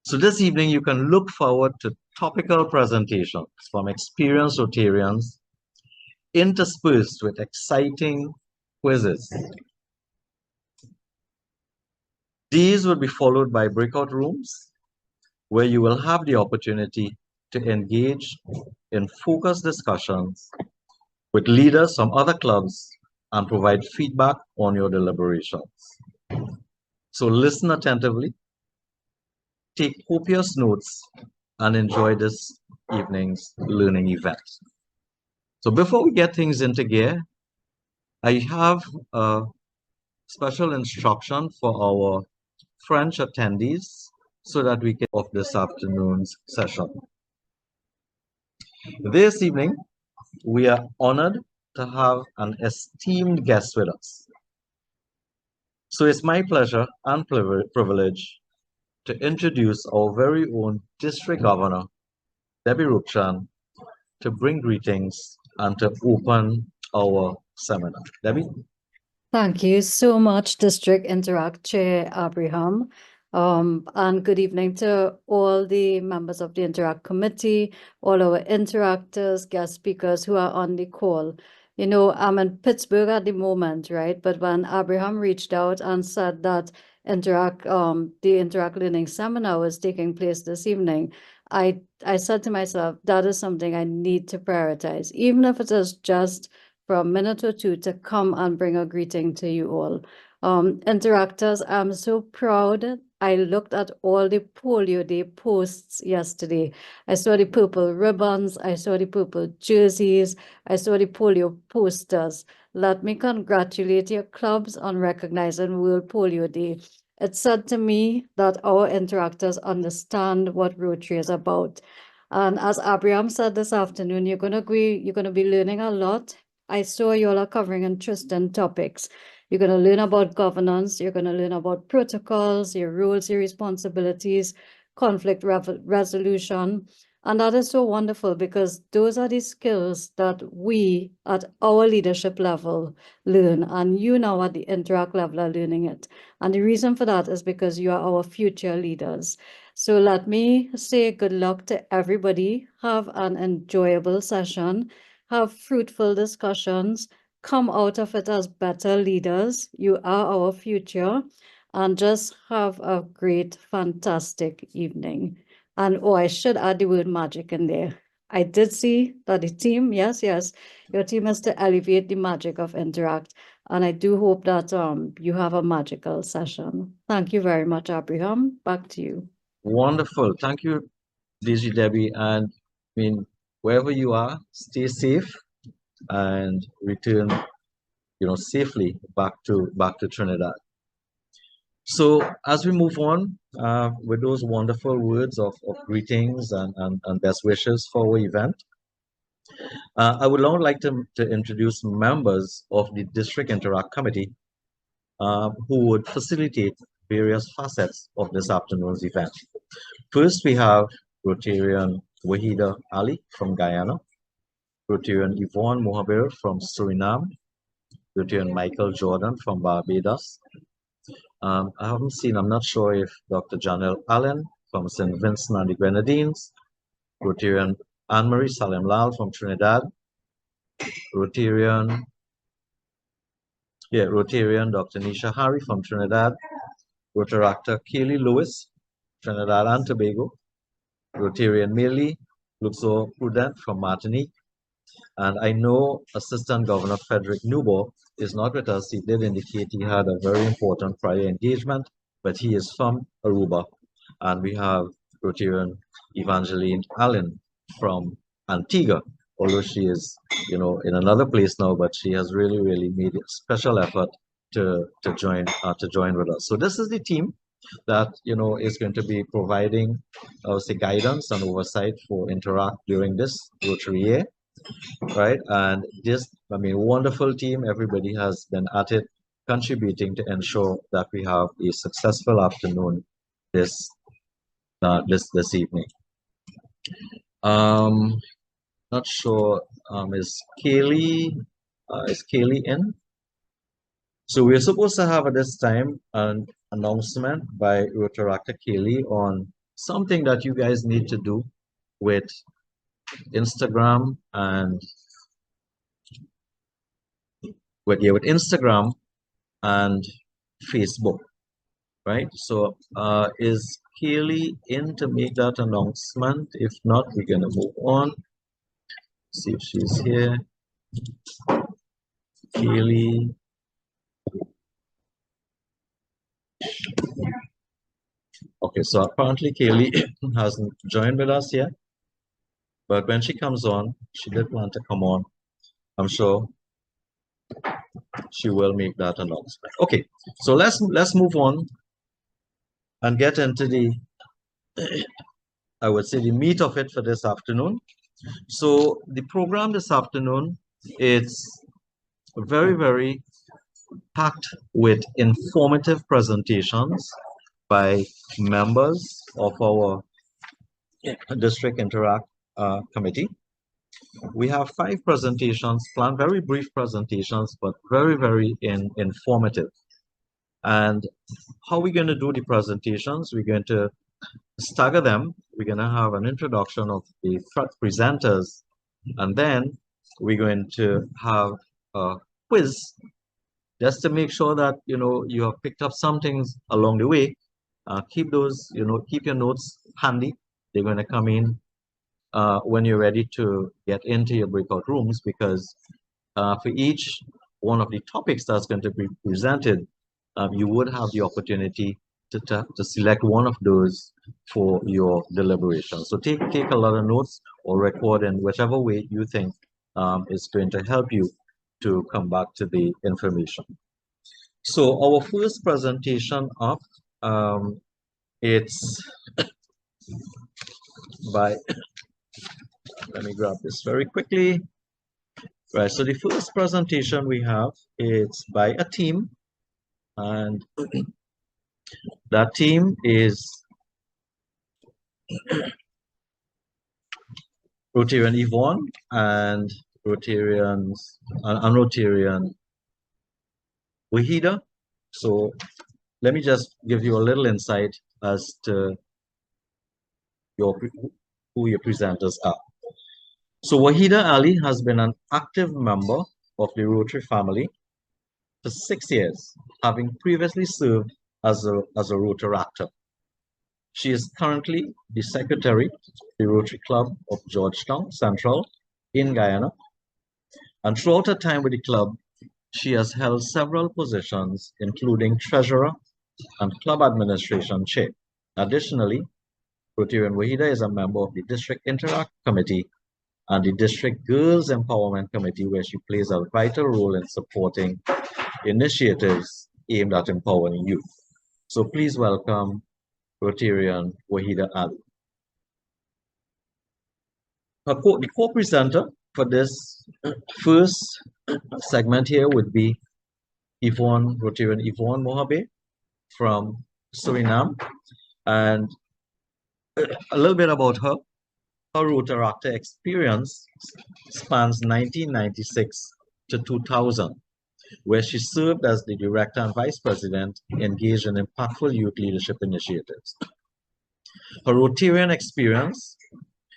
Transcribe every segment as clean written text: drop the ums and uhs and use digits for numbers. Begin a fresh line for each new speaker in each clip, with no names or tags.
So this evening, you can look forward to topical presentations from experienced Rotarians interspersed with exciting quizzes. These will be followed by breakout rooms where you will have the opportunity to engage in focused discussions with leaders from other clubs and provide feedback on your deliberations. So listen attentively, take copious notes, and enjoy this evening's learning event. So before we get things into gear, I have a special instruction for our French attendees so that we can off this afternoon's session. This evening, we are honored to have an esteemed guest with us. So it's my pleasure and privilege to introduce our very own District Governor, Debbie Ruchan, to bring greetings and to open our seminar. Debbie?
Thank you so much, District Interact Chair Abraham. And good evening to all the members of the Interact Committee, all our interactors, guest speakers who are on the call. You know, I'm in Pittsburgh at the moment, right? But when Abraham reached out and said that the Interact Learning Seminar was taking place this evening, I said to myself, that is something I need to prioritize, even if it is just for a minute or two to come and bring a greeting to you all. Interactors, I'm so proud. I looked at all the Polio Day posts yesterday. I saw the purple ribbons, I saw the purple jerseys, I saw the polio posters. Let me congratulate your clubs on recognizing World Polio Day. It said to me that our interactors understand what Rotary is about. And as Abraham said this afternoon, you're gonna be learning a lot. I saw you all are covering interesting topics. You're going to learn about governance. You're going to learn about protocols, your roles, your responsibilities, conflict resolution. And that is so wonderful because those are the skills that we at our leadership level learn. And you now at the Interact level are learning it. And the reason for that is because you are our future leaders. So let me say good luck to everybody. Have an enjoyable session. Have fruitful discussions, come out of it as better leaders. You are our future, and just have a great, fantastic evening. And oh, I should add the word magic in there. I did see that the team, yes, your team is to elevate the magic of Interact. And I do hope that you have a magical session. Thank you very much, Abraham. Back to you.
Wonderful. Thank you, DG Debbie. And I mean, wherever you are, stay safe and return, safely back to Trinidad. So as we move on with those wonderful words of greetings and best wishes for our event, I would now like to introduce members of the District Interact Committee who would facilitate various facets of this afternoon's event. First, we have Rotarian Wahida Ali from Guyana, Rotarian Yvonne Mohabir from Suriname, Rotarian Michael Jordan from Barbados. I haven't seen, I'm not sure if Dr. Janelle Allen from St. Vincent and the Grenadines, Rotarian Anne-Marie Salem Lal from Trinidad, Rotarian Dr. Nisha Hari from Trinidad, Rotaractor Kaylee Lewis, Trinidad and Tobago, Rotarian Millie Luxor Prudent from Martinique, and I know Assistant Governor Frederick Newbo is not with us. He did indicate he had a very important prior engagement, but he is from Aruba. And we have Rotarian Evangeline Allen from Antigua, although she is, in another place now, but she has really, really made a special effort to join with us. So this is the team that is going to be providing guidance and oversight for Interact during this Rotary year, right? And this, wonderful team. Everybody has been at it, contributing to ensure that we have a successful afternoon this evening. Not sure. Is Kaylee in? So we're supposed to have at this time an announcement by Rotaractor Kaylee on something that you guys need to do with Instagram and with Instagram and Facebook, right? So is Kaylee in to make that announcement? If not, we're gonna move on. See if she's here. Kaylee. Okay, so apparently Kaylee hasn't joined with us yet, but when she comes on, she did plan to come on. I'm sure she will make that announcement. Okay, so let's move on and get into the, I would say, the meat of it for this afternoon. So the program this afternoon, it's very, very packed with informative presentations by members of our District Interact Committee. We have 5 presentations planned, very brief presentations, but very, very informative. And how we're going to do the presentations, we're going to stagger them. We're going to have an introduction of the presenters, and then we're going to have a quiz just to make sure that you have picked up some things along the way. Keep those, keep your notes handy. They're going to come in when you're ready to get into your breakout rooms, because for each one of the topics that's going to be presented, you would have the opportunity to select one of those for your deliberation. So take a lot of notes or record in whichever way you think is going to help you to come back to the information. So our first presentation up, it's by, let me grab this very quickly. Right, so the first presentation we have, it's by a team, and that team is Rotarian Yvonne and Rotarian Wahida. So let me just give you a little insight as to who your presenters are. So Wahida Ali has been an active member of the Rotary family for 6 years, having previously served as a Rotaractor. She is currently the secretary of the Rotary Club of Georgetown Central in Guyana. And throughout her time with the club, she has held several positions, including treasurer and club administration chair. Additionally, Rotarian Wahida is a member of the District Interact Committee and the District Girls Empowerment Committee, where she plays a vital role in supporting initiatives aimed at empowering youth. So please welcome Rotarian Wahida Ali. The co-presenter for this first segment here would be Rotarian Yvonne Mohabe from Suriname. And a little bit about her. Her Rotaractor experience spans 1996 to 2000, where she served as the director and vice president engaged in impactful youth leadership initiatives. Her Rotarian experience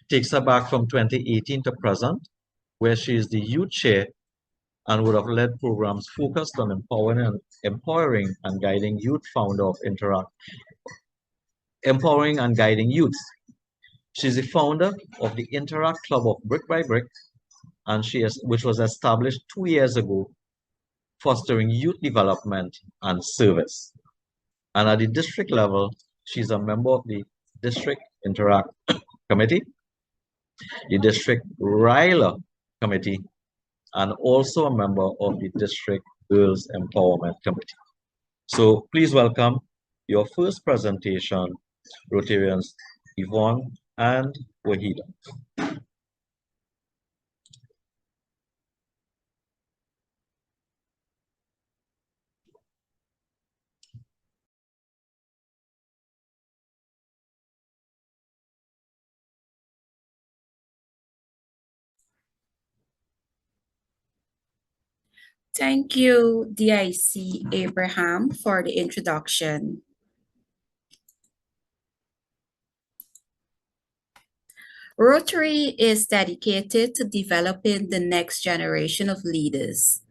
takes her back from 2018 to present, where she is the youth chair and would have led programs focused on empowering and guiding youth, founder of Interact, empowering and guiding youth. She's the founder of the Interact Club of Brick by Brick, and which was established 2 years ago, fostering youth development and service. And at the district level, she's a member of the District Interact Committee, the District RILA Committee, and also a member of the District Girls Empowerment Committee. So please welcome your first presentation, Rotarians Yvonne and Wahida.
Thank you, DIC Abraham, for the introduction. Rotary is dedicated to developing the next generation of leaders.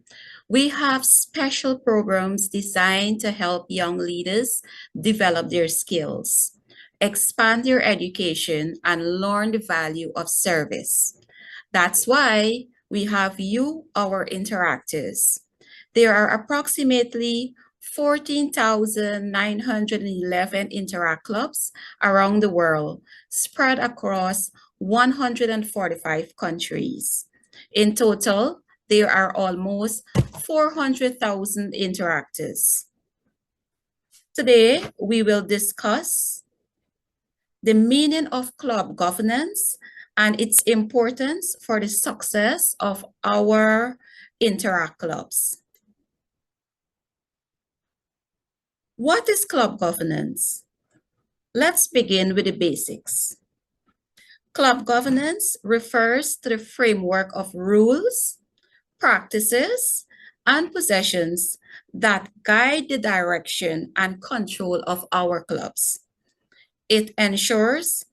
We have special programs designed to help young leaders develop their skills, expand their education, and learn the value of service. That's why we have you, our interactors. There are approximately 14,911 Interact clubs around the world, spread across 145 countries. In total, there are almost 400,000 interactors. Today, we will discuss the meaning of club governance and its importance for the success of our Interact clubs. What is club governance? Let's begin with the basics. Club governance refers to the framework of rules, practices, and possessions that guide the direction and control of our clubs. It ensures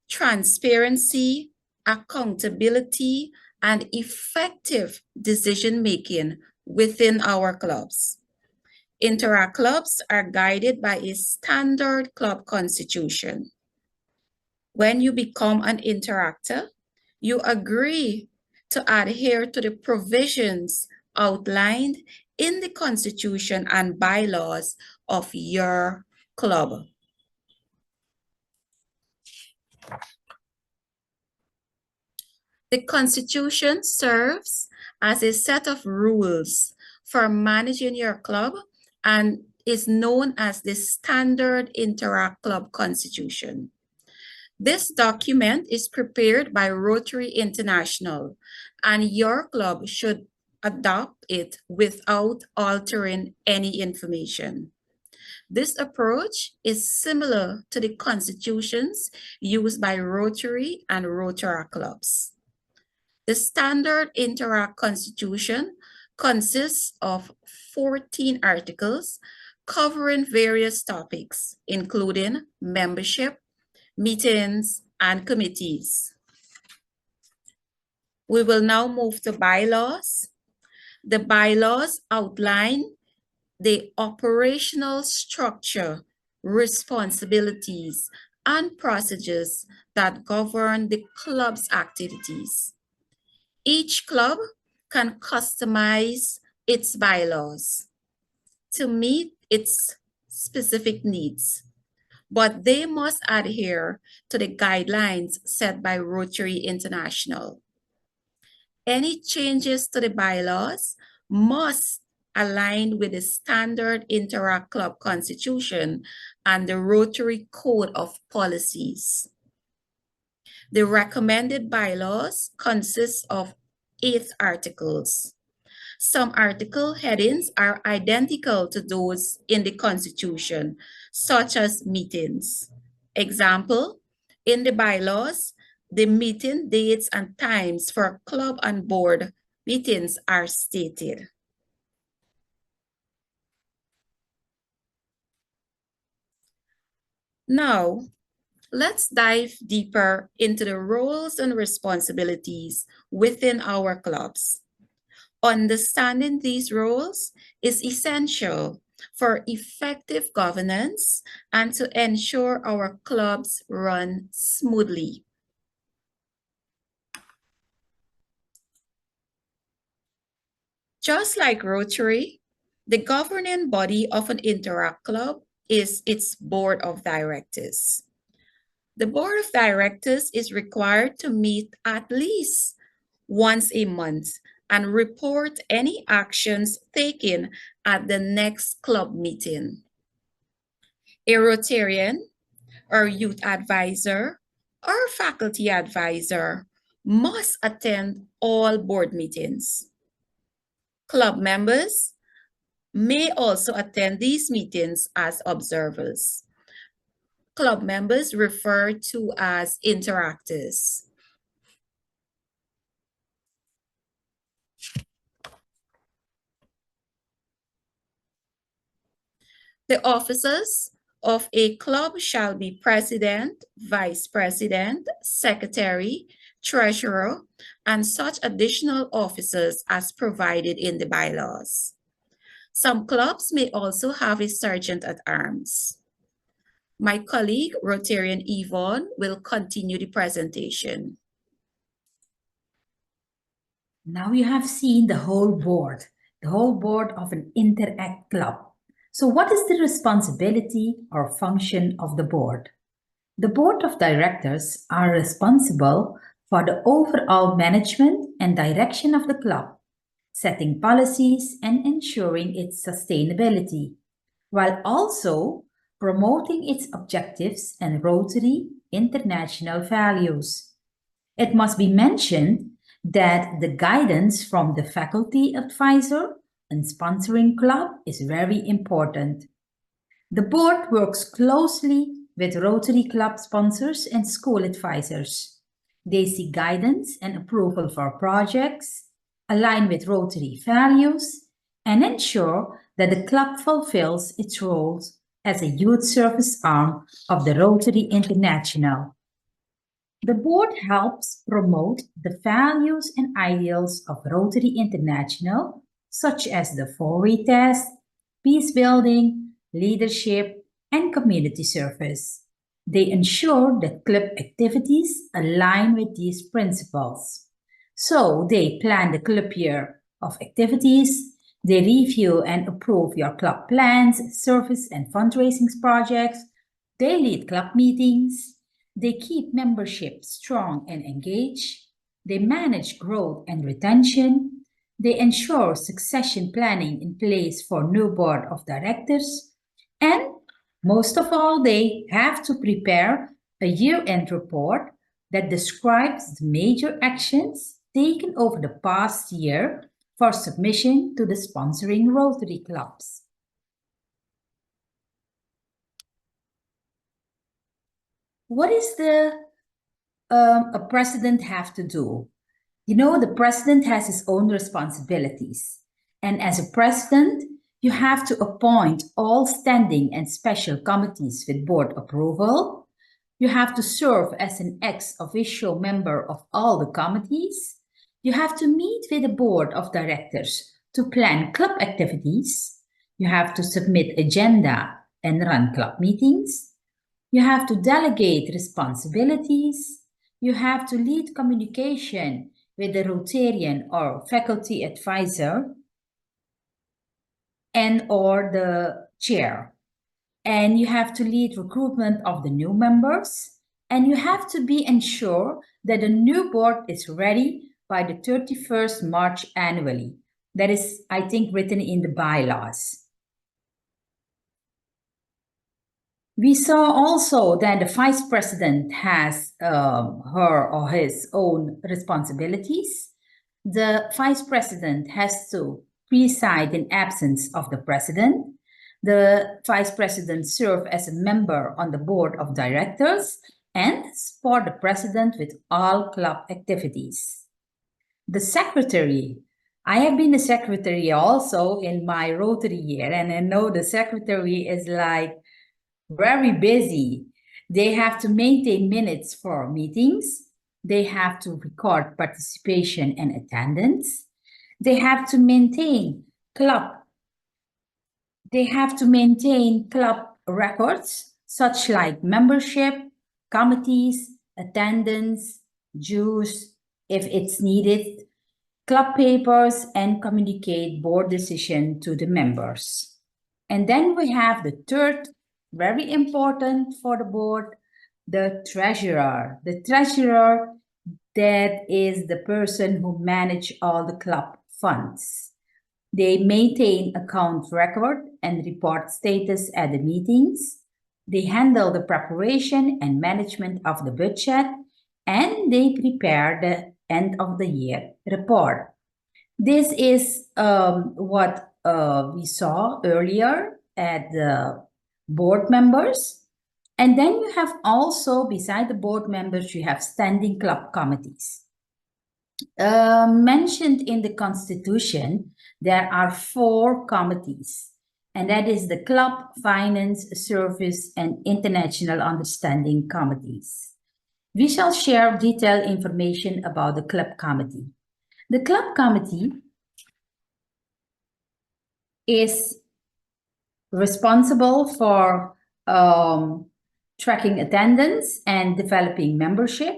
transparency, accountability, and effective decision-making within our clubs. Interact clubs are guided by a standard club constitution. When you become an interactor, you agree to adhere to the provisions outlined in the constitution and bylaws of your club. The Constitution serves as a set of rules for managing your club and is known as the Standard Interact Club Constitution. This document is prepared by Rotary International, and your club should adopt it without altering any information. This approach is similar to the constitutions used by Rotary and Rotaract clubs. The Standard Interact Constitution consists of 14 articles covering various topics, including membership, meetings, and committees. We will now move to bylaws. The bylaws outline the operational structure, responsibilities, and procedures that govern the club's activities. Each club can customize its bylaws to meet its specific needs, but they must adhere to the guidelines set by Rotary International. Any changes to the bylaws must align with the Standard Interact Club Constitution and the Rotary Code of Policies. The recommended bylaws consist of 8 articles. Some article headings are identical to those in the Constitution, such as meetings. Example, in the bylaws, the meeting dates and times for club and board meetings are stated. Now, let's dive deeper into the roles and responsibilities within our clubs. Understanding these roles is essential for effective governance and to ensure our clubs run smoothly. Just like Rotary, the governing body of an Interact club is its board of directors. The board of directors is required to meet at least once a month and report any actions taken at the next club meeting. A Rotarian or youth advisor or faculty advisor must attend all board meetings. Club members may also attend these meetings as observers. Club members referred to as interactors. The officers of a club shall be president, vice president, secretary, treasurer, and such additional officers as provided in the bylaws. Some clubs may also have a sergeant at arms. My colleague, Rotarian Yvonne, will continue the presentation.
Now you have seen the whole board of an Interact club. So what is the responsibility or function of the board? The board of directors are responsible for the overall management and direction of the club, setting policies and ensuring its sustainability, while also promoting its objectives and Rotary international values. It must be mentioned that the guidance from the faculty advisor and sponsoring club is very important. The board works closely with Rotary Club sponsors and school advisors. They seek guidance and approval for projects, align with Rotary values, and ensure that the club fulfills its roles as a youth service arm of the Rotary International. The board helps promote the values and ideals of Rotary International, such as the 4-way test, peace building, leadership, and community service. They ensure that club activities align with these principles. So they plan the club year of activities, they review and approve your club plans, service and fundraising projects, they lead club meetings, they keep membership strong and engaged, they manage growth and retention, they ensure succession planning in place for new board of directors, and most of all, they have to prepare a year-end report that describes the major actions taken over the past year for submission to the sponsoring Rotary clubs. What is a president have to do? You know, the president has his own responsibilities. And as a president, you have to appoint all standing and special committees with board approval. You have to serve as an ex officio member of all the committees. You have to meet with the board of directors to plan club activities. You have to submit agenda and run club meetings. You have to delegate responsibilities. You have to lead communication with the Rotarian or faculty advisor and or the chair. And you have to lead recruitment of the new members. And you have to be ensure that the new board is ready by the 31st March annually. That is, I think, written in the bylaws. We saw also that the vice president has her or his own responsibilities. The vice president has to preside in absence of the president. The vice president serves as a member on the board of directors and support the president with all club activities. The secretary. I have been a secretary also in my Rotary year, and I know the secretary is like very busy. They have to maintain minutes for meetings. They have to record participation and attendance. They have to maintain club. They have to maintain club records, such like membership, committees, attendance, dues, if it's needed, club papers, and communicate board decision to the members. And then we have the third, very important for the board, the treasurer. The treasurer, that is the person who manages all the club funds. They maintain account record and report status at the meetings. They handle the preparation and management of the budget, and they prepare the end of the year report. This is what we saw earlier at the board members. And then you have also, beside the board members, you have standing club committees. Mentioned in the Constitution, there are 4 committees. and that is the Club, Finance, Service, and International Understanding Committees. We shall share detailed information about the Club Committee. The Club Committee is responsible for tracking attendance and developing membership,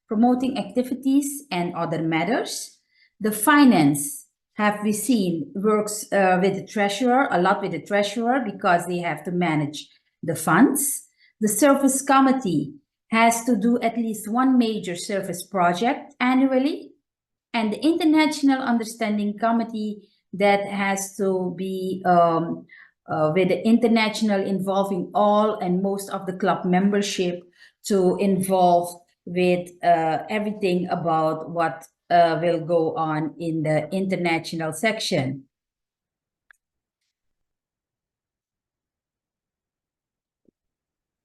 promoting activities and other matters. The finance, have we seen, works with the treasurer, a lot with the treasurer, because they have to manage the funds. The service committee has to do at least one major service project annually. And the International Understanding Committee, that has to be with the international, involving all and most of the club membership, to involve with everything about what will go on in the international section.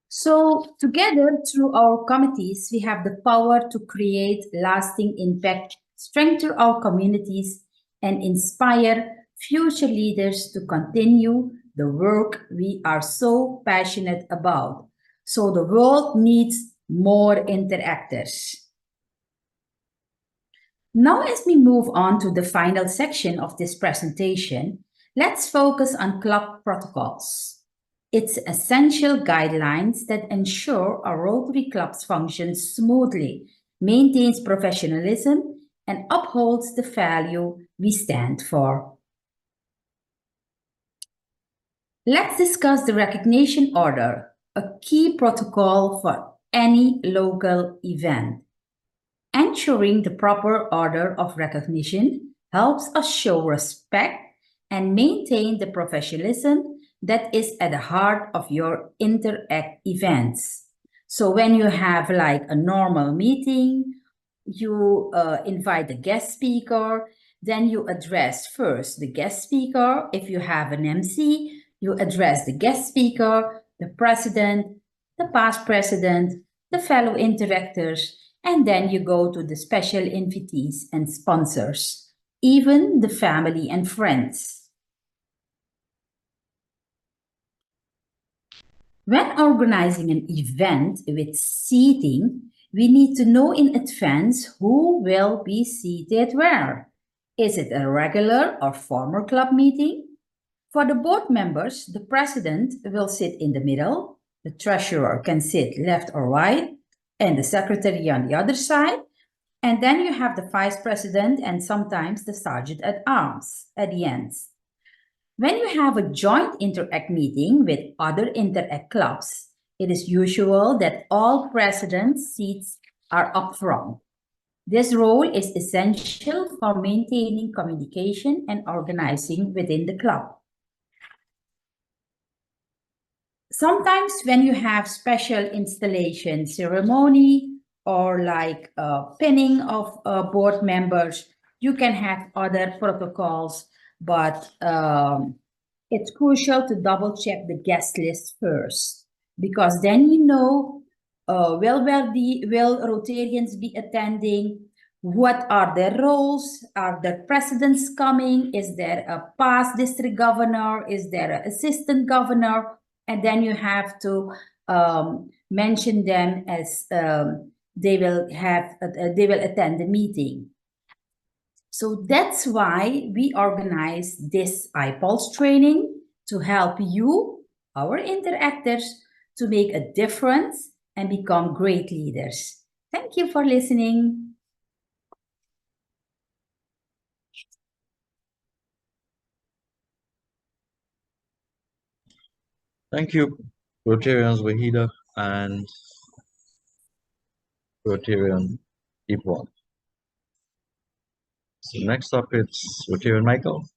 So together, through our committees, we have the power to create lasting impact, strengthen our communities, and inspire future leaders to continue the work we are so passionate about. So the world needs more interactors. Now, as we move on to the final section of this presentation, let's focus on club protocols. It's essential guidelines that ensure our Rotary clubs function smoothly, maintains professionalism, and upholds the value we stand for. Let's discuss the recognition order, a key protocol for any local event. Ensuring the proper order of recognition helps us show respect and maintain the professionalism that is at the heart of your Interact events. So when you have like a normal meeting, you invite a guest speaker, then you address first the guest speaker. If you have an MC, you address the guest speaker, the president, the past president, the fellow interactors, and then you go to the special invitees and sponsors, even the family and friends. When organizing an event with seating, we need to know in advance who will be seated where. Is it a regular or former club meeting? For the board members, the president will sit in the middle, the treasurer can sit left or right, and the secretary on the other side. And then you have the vice president and sometimes the sergeant at arms at the ends. When you have a joint Interact meeting with other Interact clubs, it is usual that all presidents' seats are up front. This role is essential for maintaining communication and organizing within the club. Sometimes when you have special installation ceremony or like pinning of board members, you can have other protocols, but it's crucial to double check the guest list first, because then you know, will Rotarians be attending? What are their roles? Are the presidents coming? Is there a past district governor? Is there an assistant governor? And then you have to mention them as they will attend the meeting. So that's why we organize this iPulse training, to help you, our interactors, to make a difference and become great leaders. Thank you for listening.
Thank you, Rotarians Wahida and Rotarian Yvonne. So next up, it's Rotarian Michael.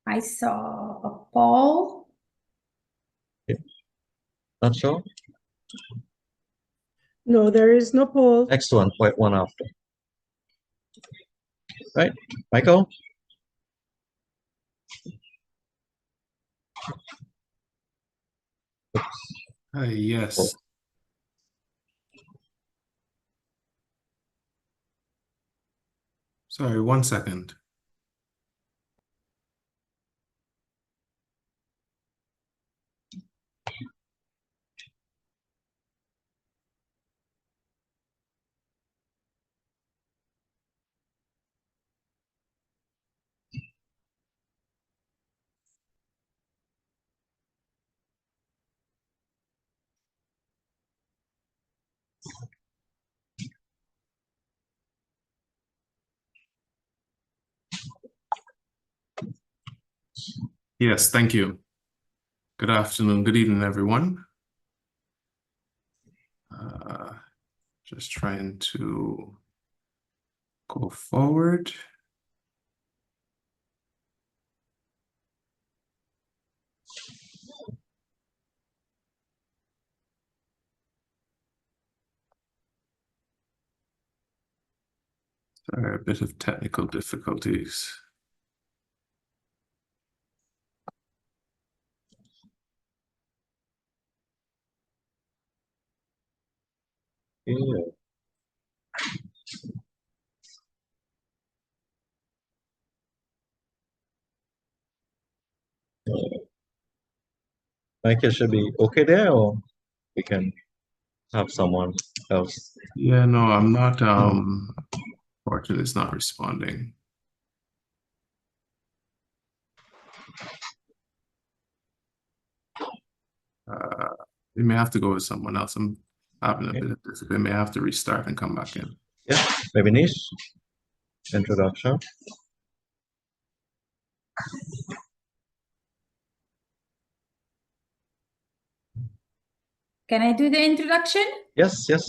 I saw a poll.
Okay. Not sure?
No, there is no poll.
Next one, point one after. Right, Michael?
Yes. Sorry, 1 second. Yes, thank you. Good afternoon, good evening, everyone. Just trying to go forward. Sorry, a bit of technical difficulties.
Yeah. Michael should be okay there, or we can have someone else.
Yeah, no, I'm not, fortunately, it's not responding. We may have to go with someone else. I'm having a bit of this. We may have to restart and come back in.
Yeah, maybe niche introduction.
Can I do the introduction?
Yes, yes.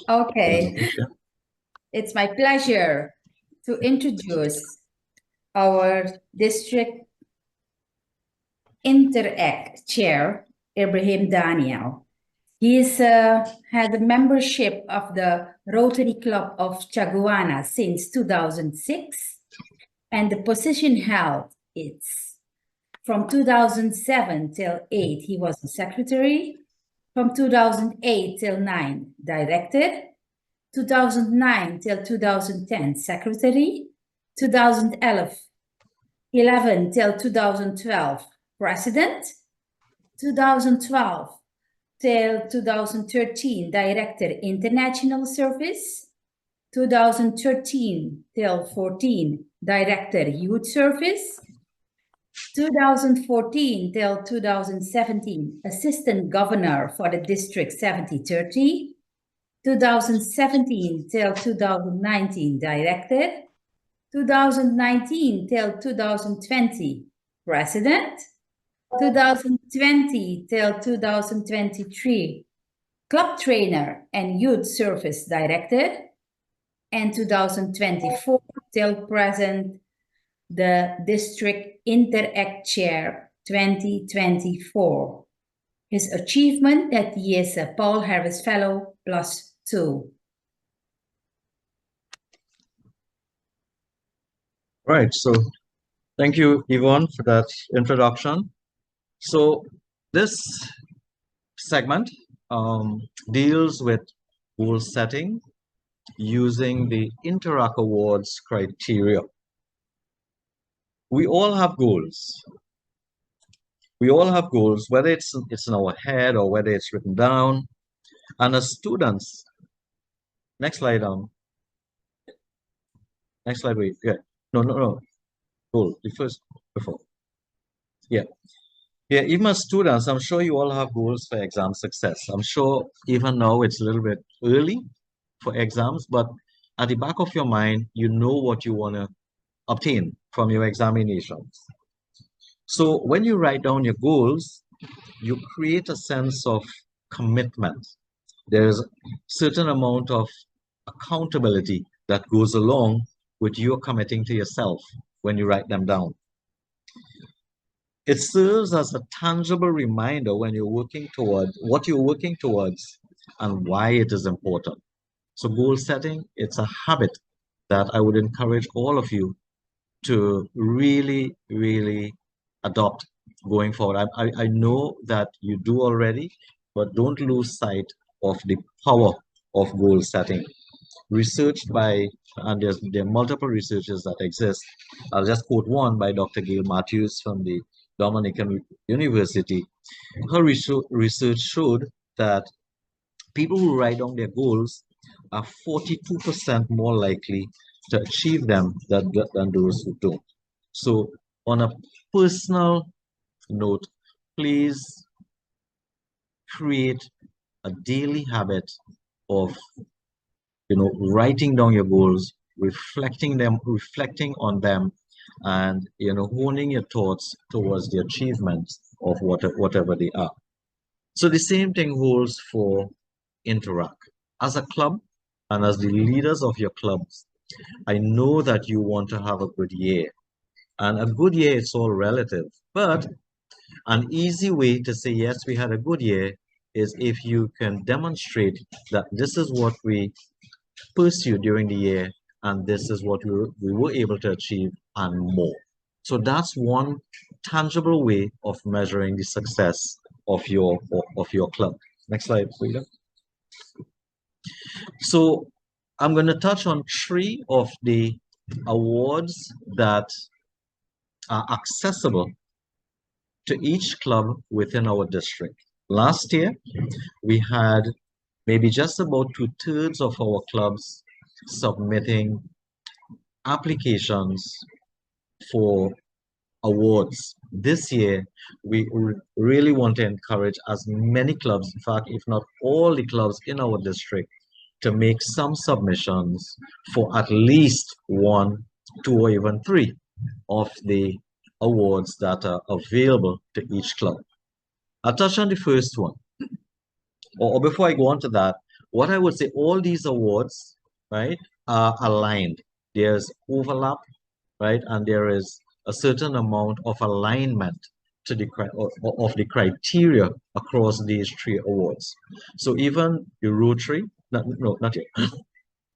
Okay.
Yeah.
It's my pleasure to introduce our district Interact Chair, Ibrahim Daniel. He had a membership of the Rotary Club of Chaguana since 2006, and the position held is from 2007 till 8, he was the secretary. From 2008 till 9, director. 2009 till 2010, secretary. 2011 till 2012, president. 2012 till 2013, director, international service. 2013 till 14, director, youth service. 2014 till 2017, assistant governor for the district 7030. 2017 till 2019, director. 2019 till 2020, president. 2020 till 2023, club trainer and youth service director. And 2024 till present, the District Interact Chair 2024. His achievement that he is a Paul Harris Fellow +2.
Right, so thank you, Yvonne, for that introduction. So this segment deals with goal setting using the Interact Awards criteria. We all have goals. We all have goals, whether it's in our head or whether it's written down. And as students, next slide, next slide, wait, yeah. No. Goal, the first, before. Yeah. Yeah, even as students, I'm sure you all have goals for exam success. I'm sure even now it's a little bit early for exams, but at the back of your mind, you know what you want to obtain from your examinations. So when you write down your goals, you create a sense of commitment. There's a certain amount of accountability that goes along with you committing to yourself when you write them down. It serves as a tangible reminder when you're working towards what you're working towards and why it is important. So goal setting, it's a habit that I would encourage all of you to really, really adopt going forward. I know that you do already, but don't lose sight of the power of goal setting. Researched by, and there are multiple researchers that exist. I'll just quote one by Dr. Gail Matthews from the Dominican University. Her research showed that people who write down their goals are 42% more likely to achieve them than those who don't. So on a personal note, please create a daily habit of, writing down your goals, reflecting on them, and, honing your thoughts towards the achievement of whatever they are. So the same thing holds for Interact. As a club and as the leaders of your clubs, I know that you want to have a good year. And a good year, it's all relative. But an easy way to say, yes, we had a good year is if you can demonstrate that this is what we pursued during the year and this is what we were able to achieve and more. So that's one tangible way of measuring the success of your club. Next slide, Frida. So I'm going to touch on 3 of the awards that are accessible to each club within our district. Last year, we had maybe just about 2/3 of our clubs submitting applications for awards. This year, we really want to encourage as many clubs, in fact, if not all the clubs in our district, to make some submissions for at least 1, 2, or even 3 of the awards that are available to each club. I'll touch on the first one. Or before I go on to that, what I would say, all these awards, right, are aligned. There's overlap, right, and there is a certain amount of alignment to the of the criteria across these 3 awards. So even the Rotary, not yet.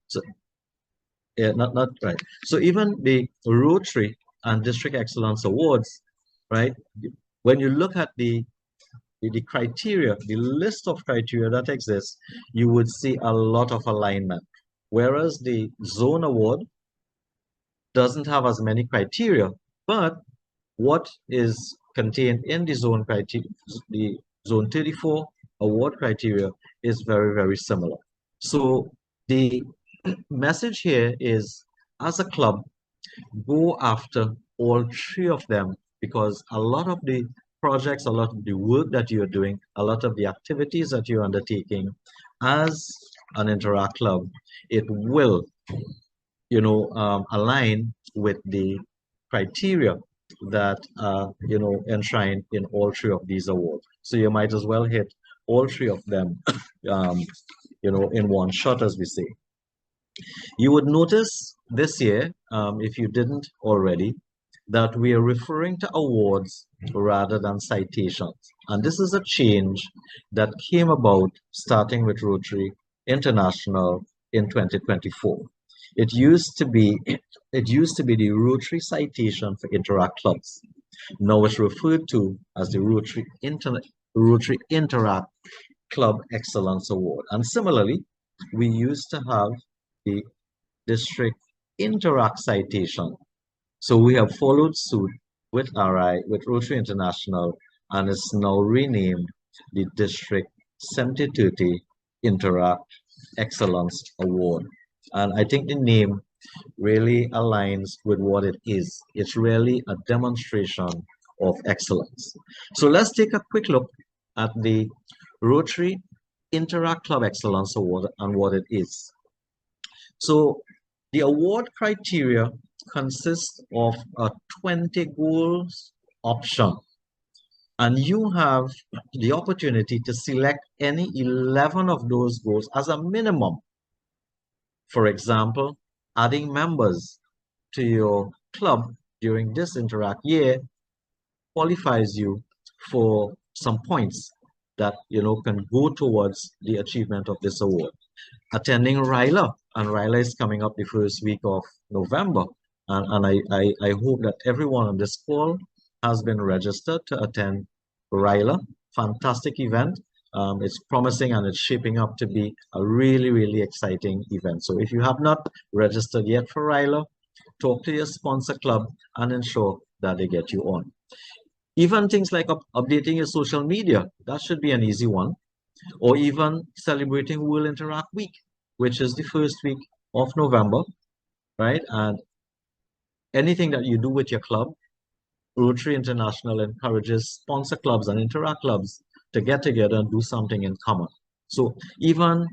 So yeah, not right. So even the Rotary and District Excellence Awards, right? When you look at the criteria, the list of criteria that exists, you would see a lot of alignment. Whereas the Zone Award doesn't have as many criteria, but what is contained in the Zone criteria, the Zone 34 award criteria, is very, very similar. So the message here is, as a club, go after all 3 of them, because a lot of the projects, a lot of the work that you're doing, a lot of the activities that you're undertaking as an Interact club, it will, align with the criteria that enshrined in all 3 of these awards. So you might as well hit all 3 of them, in one shot, as we say. You would notice this year, if you didn't already, that we are referring to awards rather than citations. And this is a change that came about starting with Rotary International in 2024. It used to be the Rotary citation for Interact clubs. Now it's referred to as the Rotary Interact Club Excellence Award. And similarly, we used to have the District Interact citation. So we have followed suit with Rotary International, and it's now renamed the District 7030 Interact Excellence Award. And I think the name really aligns with what it is. It's really a demonstration of excellence. So let's take a quick look at the Rotary Interact Club Excellence Award and what it is. So the award criteria consists of a 20 goals option, and you have the opportunity to select any 11 of those goals as a minimum. For example, adding members to your club during this Interact year qualifies you for some points that can go towards the achievement of this award. Attending RILA, and RILA is coming up the first week of November, and I hope that everyone on this call has been registered to attend RILA. Fantastic event. It's promising and it's shaping up to be a really, really exciting event. So if you have not registered yet for RILA, talk to your sponsor club and ensure that they get you on. Even things like updating your social media, that should be an easy one. Or even celebrating World Interact Week, which is the first week of November, right? And anything that you do with your club, Rotary International encourages sponsor clubs and Interact clubs to get together and do something in common. So even,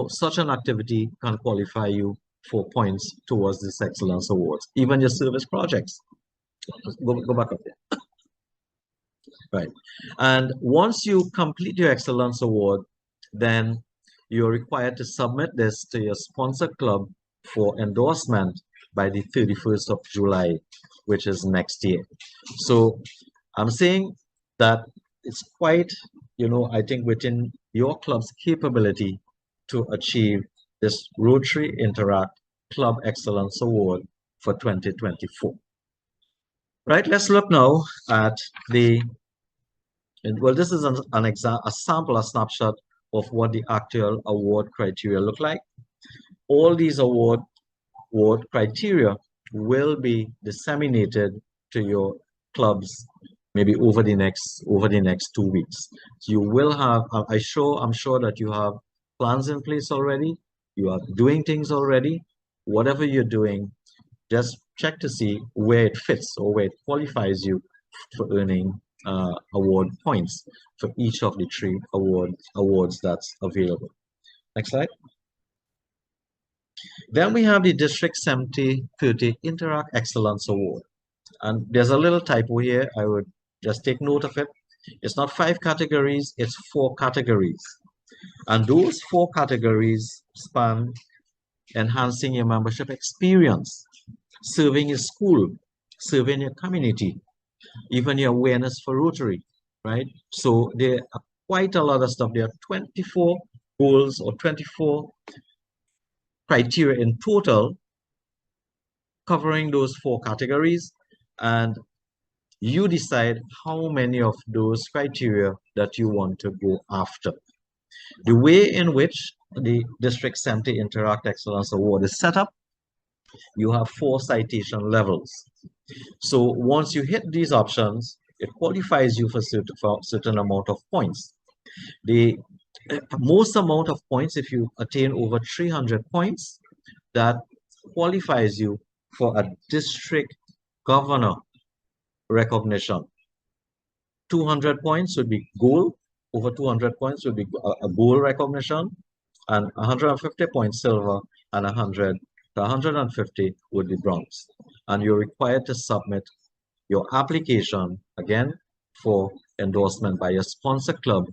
such an activity can qualify you for points towards this excellence awards, even your service projects. Go back up there. Right. And once you complete your excellence award, then you're required to submit this to your sponsor club for endorsement by the 31st of July, which is next year. So I'm saying that it's quite, I think within your club's capability to achieve this Rotary Interact Club Excellence Award for 2024. Right, let's look now at well, this is a sample, a snapshot of what the actual award criteria look like. All these award criteria will be disseminated to your clubs maybe over the next 2 weeks. So you will have, I'm sure that you have plans in place already. You are doing things already. Whatever you're doing, just check to see where it fits or where it qualifies you for earning award points for each of the 3 awards that's available. Next slide. Then we have the District 70/30 Interact Excellence Award. And there's a little typo here. I would just take note of it. It's not 5 categories, it's 4 categories. And those 4 categories span enhancing your membership experience, serving your school, serving your community, even your awareness for Rotary, right? So there are quite a lot of stuff. There are 24 goals or 24 criteria in total covering those 4 categories, and you decide how many of those criteria that you want to go after. The way in which the District 70 Interact Excellence Award is set up, you have 4 citation levels. So once you hit these options, it qualifies you for a certain amount of points. The most amount of points, if you attain over 300 points, that qualifies you for a district governor recognition. 200 points would be gold, over 200 points would be a gold recognition, and 150 points silver, and 100 to 150 would be bronze. And you're required to submit your application again for endorsement by your sponsor club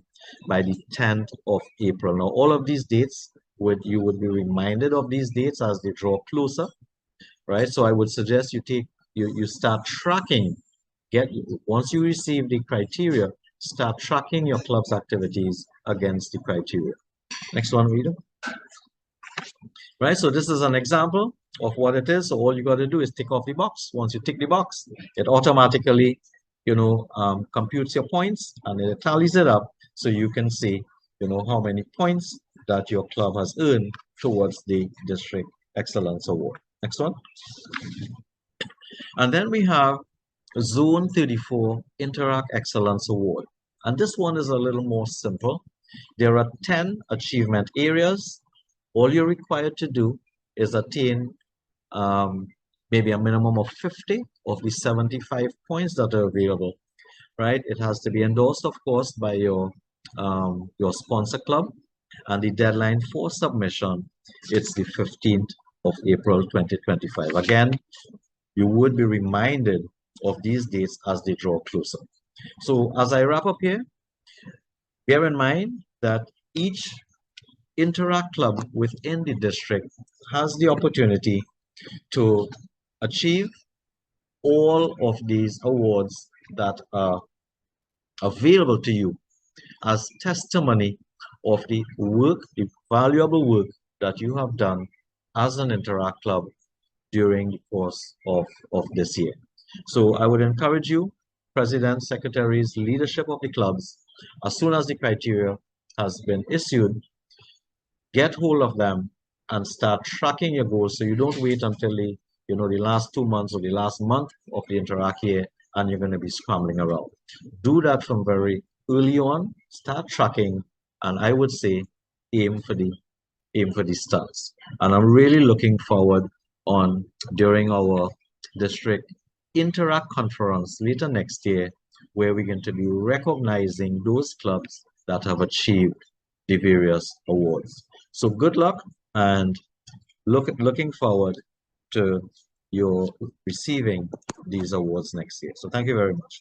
by the 10th of April. Now, all of these dates, you would be reminded of these dates as they draw closer, right? So I would suggest you start tracking. Once you receive the criteria, start tracking your club's activities against the criteria. Next one, Rita. Right, so this is an example of what it is. So all you got to do is tick off the box. Once you tick the box, it automatically, computes your points and it tallies it up, so you can see, how many points that your club has earned towards the District Excellence Award. Next one. And then we have Zone 34 Interact Excellence Award. And this one is a little more simple. There are 10 achievement areas. All you're required to do is attain maybe a minimum of 50 of the 75 points that are available, right? It has to be endorsed, of course, by your sponsor club, and the deadline for submission, it's the 15th of April 2025. Again, you would be reminded of these dates as they draw closer. So as I wrap up here, bear in mind that each Interact club within the district has the opportunity to achieve all of these awards that are available to you as testimony of the work, the valuable work that you have done as an Interact club during the course of this year. So I would encourage you, presidents, secretaries, leadership of the clubs, as soon as the criteria has been issued, get hold of them and start tracking your goals, so you don't wait until the last 2 months or the last month of the Interact year and you're going to be scrambling around. Do that from very early on. Start tracking, and I would say aim for the stars. And I'm really looking forward on during our district Interact conference later next year, where we're going to be recognizing those clubs that have achieved the various awards. So good luck, and looking forward to your receiving these awards next year. So thank you very much.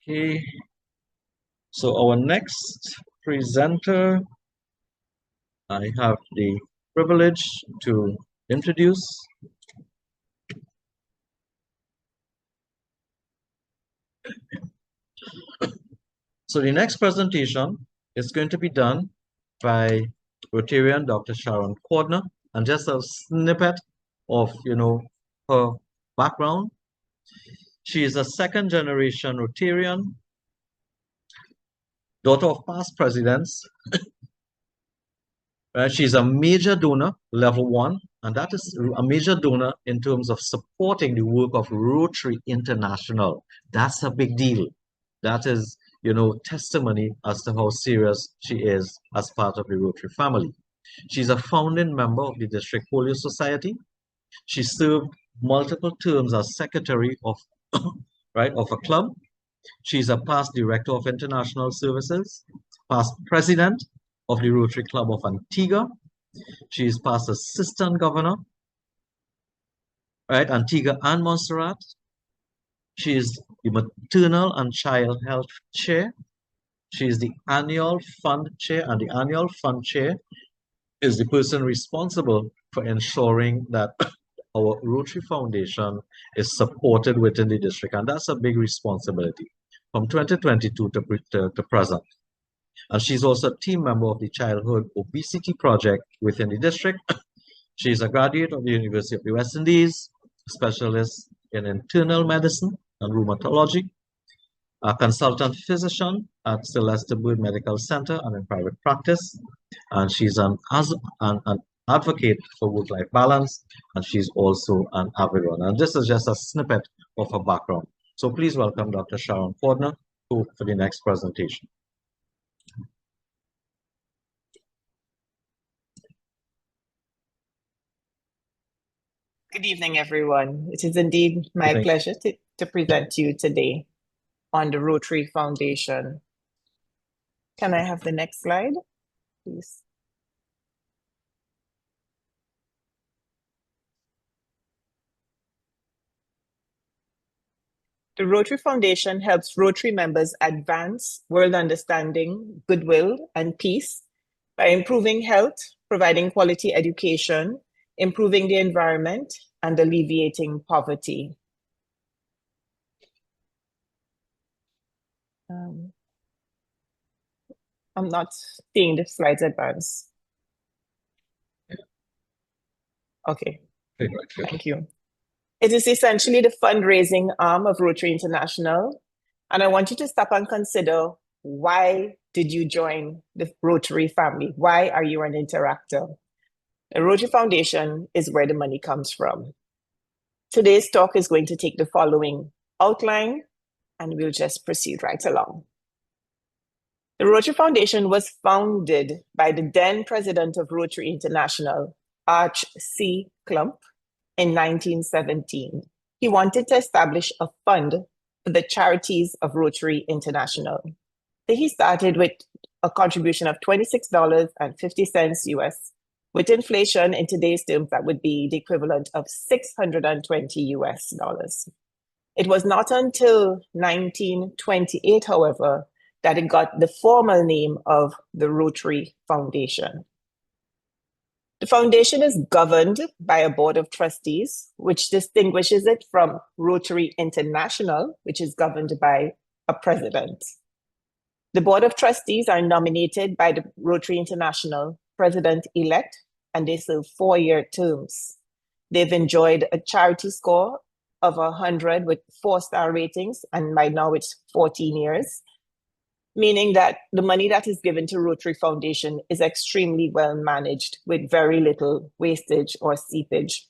Okay, so our next presenter, I have the privilege to introduce so the next presentation is going to be done by Rotarian Dr. Sharon Cordner, and just a snippet of her background. She is a second generation Rotarian, daughter of past presidents. She's a major donor, level 1, and that is a major donor in terms of supporting the work of Rotary International. That's a big deal. That is, testimony as to how serious she is as part of the Rotary family. She's a founding member of the District Polio Society. She served multiple terms as secretary of, of a club. She's a past director of international services, past president of the Rotary Club of Antigua. She is past assistant governor, Antigua and Montserrat. She is the maternal and child health chair. She is the annual fund chair, and the annual fund chair is the person responsible for ensuring that our Rotary Foundation is supported within the district, and that's a big responsibility from 2022 to present. And she's also a team member of the Childhood Obesity Project within the district. She's a graduate of the University of the West Indies, specialist in internal medicine and rheumatology, a consultant physician at Celeste Bird Medical Center and in private practice. And she's an advocate for work-life balance, and she's also an avid runner. And this is just a snippet of her background. So please welcome Dr. Sharon Cordner for the next presentation.
Good evening, everyone. It is indeed my pleasure to present to you today on the Rotary Foundation. Can I have the next slide, please? The Rotary Foundation helps Rotary members advance world understanding, goodwill, and peace by improving health, providing quality education, improving the environment, and alleviating poverty. I'm not seeing the slides advance. Okay, thank you. It is essentially the fundraising arm of Rotary International. And I want you to stop and consider, why did you join the Rotary family? Why are you an interactor? The Rotary Foundation is where the money comes from. Today's talk is going to take the following outline, and we'll just proceed right along. The Rotary Foundation was founded by the then president of Rotary International, Arch C. Klump, in 1917. He wanted to establish a fund for the charities of Rotary International. So he started with a contribution of $26.50 US. With inflation in today's terms, that would be the equivalent of $620 US. It was not until 1928, however, that it got the formal name of the Rotary Foundation. The foundation is governed by a board of trustees, which distinguishes it from Rotary International, which is governed by a president. The board of trustees are nominated by the Rotary International president-elect, and they serve 4-year terms. They've enjoyed a charity score of 100 with 4-star ratings, and by now it's 14 years, meaning that the money that is given to Rotary Foundation is extremely well managed with very little wastage or seepage.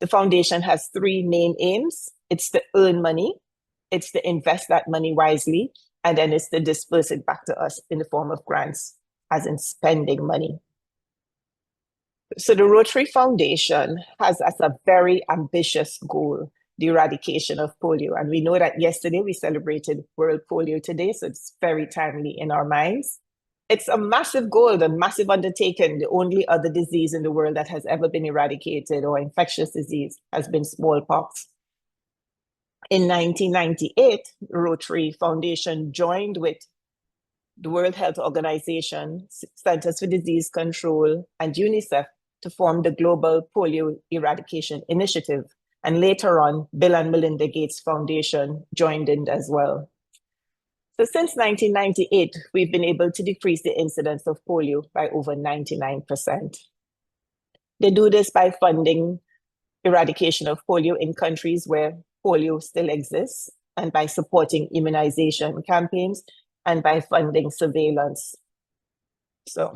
The foundation has 3 main aims. It's to earn money, it's to invest that money wisely, and then it's to disperse it back to us in the form of grants, as in spending money. So the Rotary Foundation has as a very ambitious goal the eradication of polio. And we know that yesterday we celebrated World Polio Day, so it's very timely in our minds. It's a massive goal, a massive undertaking. The only other disease in the world that has ever been eradicated, or infectious disease, has been smallpox. In 1998, Rotary Foundation joined with the World Health Organization, Centers for Disease Control, and UNICEF to form the Global Polio Eradication Initiative. And later on, Bill and Melinda Gates Foundation joined in as well. So since 1998, we've been able to decrease the incidence of polio by over 99%. They do this by funding eradication of polio in countries where polio still exists, and by supporting immunization campaigns, and by funding surveillance. So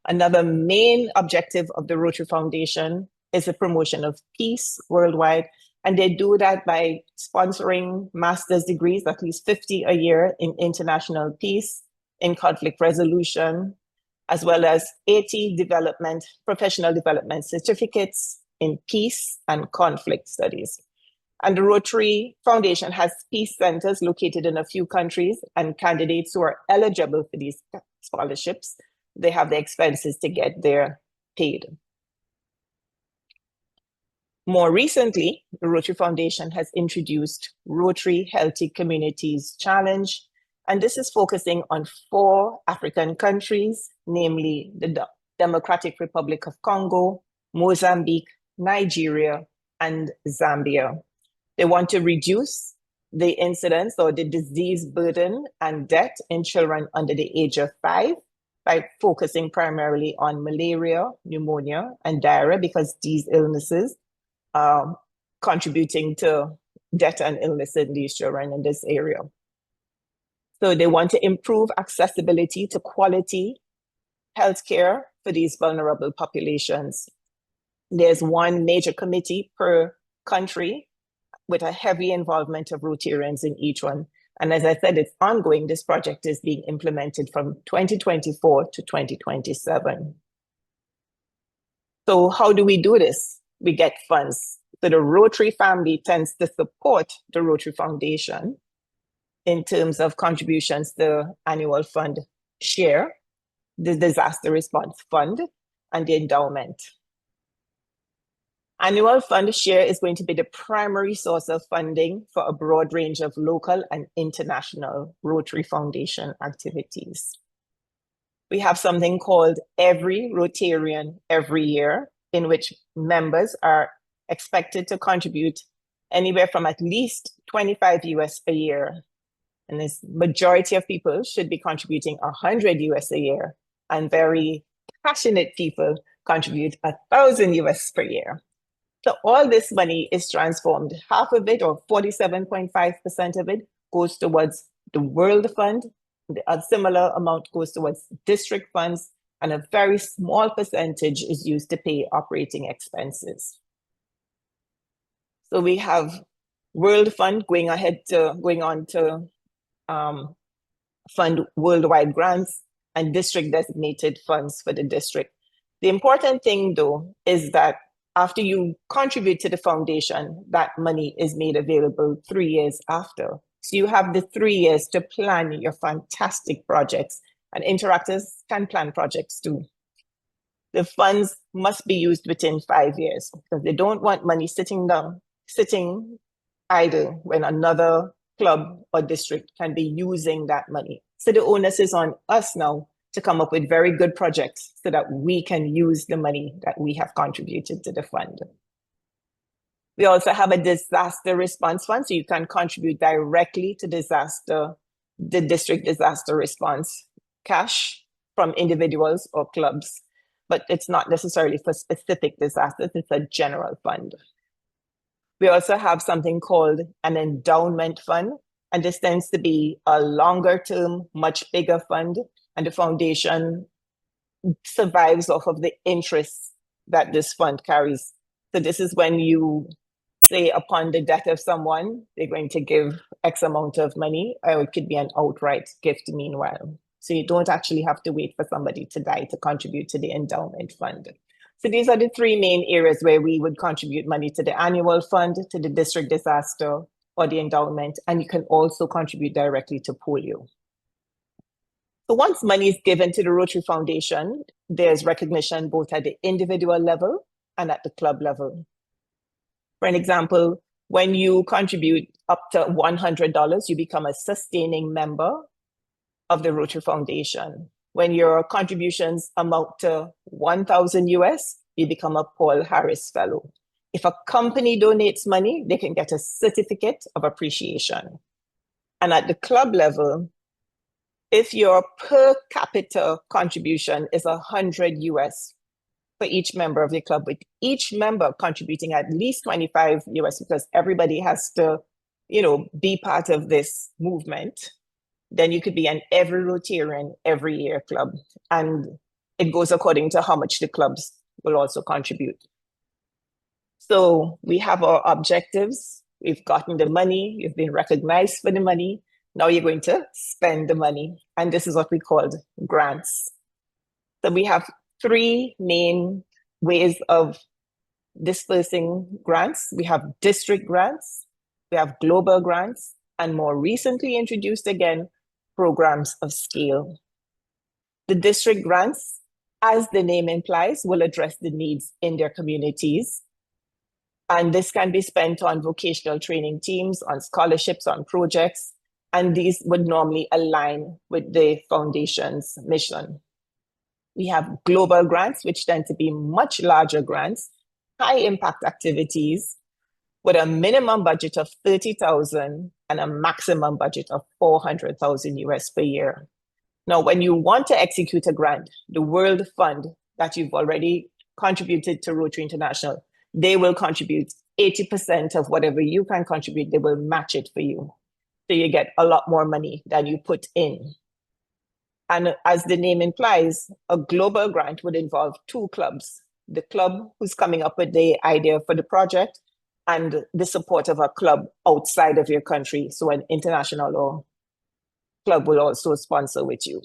another main objective of the Rotary Foundation is the promotion of peace worldwide. And they do that by sponsoring master's degrees, at least 50 a year, in international peace, in conflict resolution, as well as 80 professional development certificates in peace and conflict studies. And the Rotary Foundation has peace centers located in a few countries, and candidates who are eligible for these scholarships, they have the expenses to get there paid. More recently, the Rotary Foundation has introduced Rotary Healthy Communities Challenge, and this is focusing on 4 African countries, namely the Democratic Republic of Congo, Mozambique, Nigeria, and Zambia. They want to reduce the incidence or the disease burden and death in children under the age of 5 by focusing primarily on malaria, pneumonia, and diarrhea, because these illnesses are contributing to death and illness in these children in this area. So they want to improve accessibility to quality healthcare for these vulnerable populations. There's one major committee per country with a heavy involvement of Rotarians in each one. And as I said, it's ongoing. This project is being implemented from 2024 to 2027. So how do we do this? We get funds. So the Rotary family tends to support the Rotary Foundation in terms of contributions to annual fund share, the disaster response fund, and the endowment. Annual fund share is going to be the primary source of funding for a broad range of local and international Rotary Foundation activities. We have something called Every Rotarian Every Year, in which members are expected to contribute anywhere from at least 25 US a year. And this majority of people should be contributing 100 US a year, and very passionate people contribute 1,000 US per year. So all this money is transformed. Half of it, or 47.5% of it, goes towards the World Fund. A similar amount goes towards district funds, and a very small percentage is used to pay operating expenses. So we have World Fund going on to fund worldwide grants and district designated funds for the district. The important thing, though, is that after you contribute to the foundation, that money is made available 3 years after. So you have the 3 years to plan your fantastic projects, and interactors can plan projects too. The funds must be used within 5 years, because they don't want money sitting idle when another club or district can be using that money. So the onus is on us now to come up with very good projects so that we can use the money that we have contributed to the fund. We also have a disaster response fund, so you can contribute directly to the district disaster response cash from individuals or clubs, but it's not necessarily for specific disasters, it's a general fund. We also have something called an endowment fund, and this tends to be a longer term, much bigger fund, and the foundation survives off of the interest that this fund carries. So this is when you say upon the death of someone, they're going to give X amount of money, or it could be an outright gift meanwhile. So you don't actually have to wait for somebody to die to contribute to the endowment fund. So these are the three main areas where we would contribute money: to the annual fund, to the district disaster, or the endowment, and you can also contribute directly to polio. So once money is given to the Rotary Foundation, there's recognition both at the individual level and at the club level. For an example, when you contribute up to $100, you become a sustaining member of the Rotary Foundation. When your contributions amount to 1,000 US, you become a Paul Harris Fellow. If a company donates money, they can get a certificate of appreciation. And at the club level, if your per capita contribution is 100 US for each member of the club, with each member contributing at least 25 US, because everybody has to, be part of this movement, then you could be an every Rotarian every year club. And it goes according to how much the clubs will also contribute. So we have our objectives. We've gotten the money. You've been recognized for the money. Now you're going to spend the money. And this is what we call grants. So we have three main ways of dispersing grants. We have district grants, we have global grants, and more recently introduced again, programs of scale. The district grants, as the name implies, will address the needs in their communities. And this can be spent on vocational training teams, on scholarships, on projects, and these would normally align with the foundation's mission. We have global grants, which tend to be much larger grants, high impact activities with a minimum budget of 30,000 and a maximum budget of 400,000 US per year. Now, when you want to execute a grant, the World Fund that you've already contributed to Rotary International, they will contribute 80% of whatever you can contribute, they will match it for you. So you get a lot more money than you put in. And as the name implies, a global grant would involve two clubs: the club who's coming up with the idea for the project and the support of a club outside of your country. So an international or club will also sponsor with you.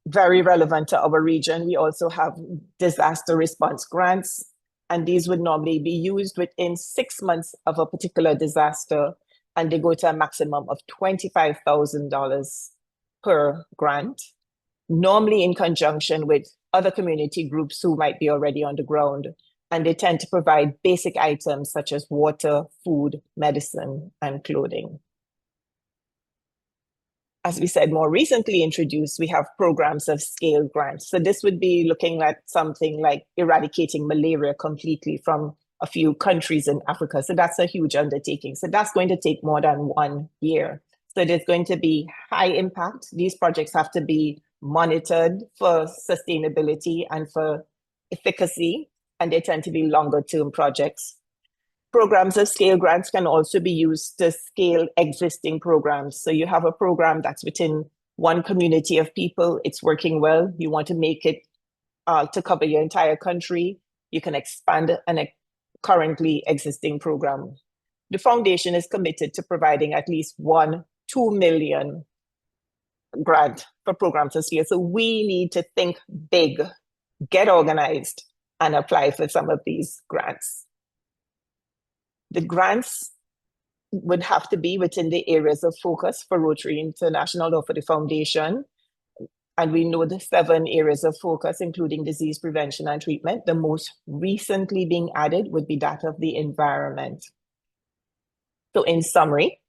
Very relevant to our region, we also have disaster response grants, and these would normally be used within 6 months of a particular disaster, and they go to a maximum of $25,000 per grant, normally in conjunction with other community groups who might be already on the ground, and they tend to provide basic items such as water, food, medicine, and clothing. As we said, more recently introduced, we have programs of scale grants. So this would be looking at something like eradicating malaria completely from a few countries in Africa. So that's a huge undertaking. So that's going to take more than 1 year. So there's going to be high impact. These projects have to be monitored for sustainability and for efficacy, and they tend to be longer term projects. Programs of scale grants can also be used to scale existing programs. So you have a program that's within one community of people, it's working well, you want to make it to cover your entire country, you can expand an currently existing program. The foundation is committed to providing at least 2 million grant for programs of scale. So we need to think big, get organized, and apply for some of these grants. The grants would have to be within the areas of focus for Rotary International or for the foundation. And we know the 7 areas of focus, including disease prevention and treatment. The most recently being added would be that of the environment. So in summary,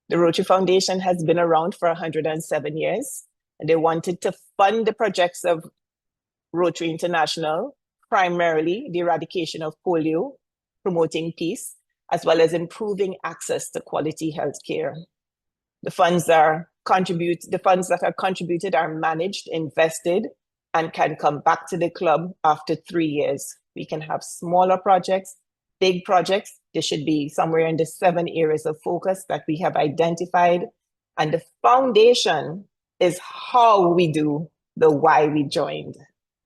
the Rotary Foundation has been around for 107 years, and they wanted to fund the projects of Rotary International, primarily the eradication of polio, promoting peace, as well as improving access to quality healthcare. The funds that are contributed are managed, invested, and can come back to the club after 3 years. We can have smaller projects, big projects. There should be somewhere in the 7 areas of focus that we have identified. And the foundation is how we do the why we joined.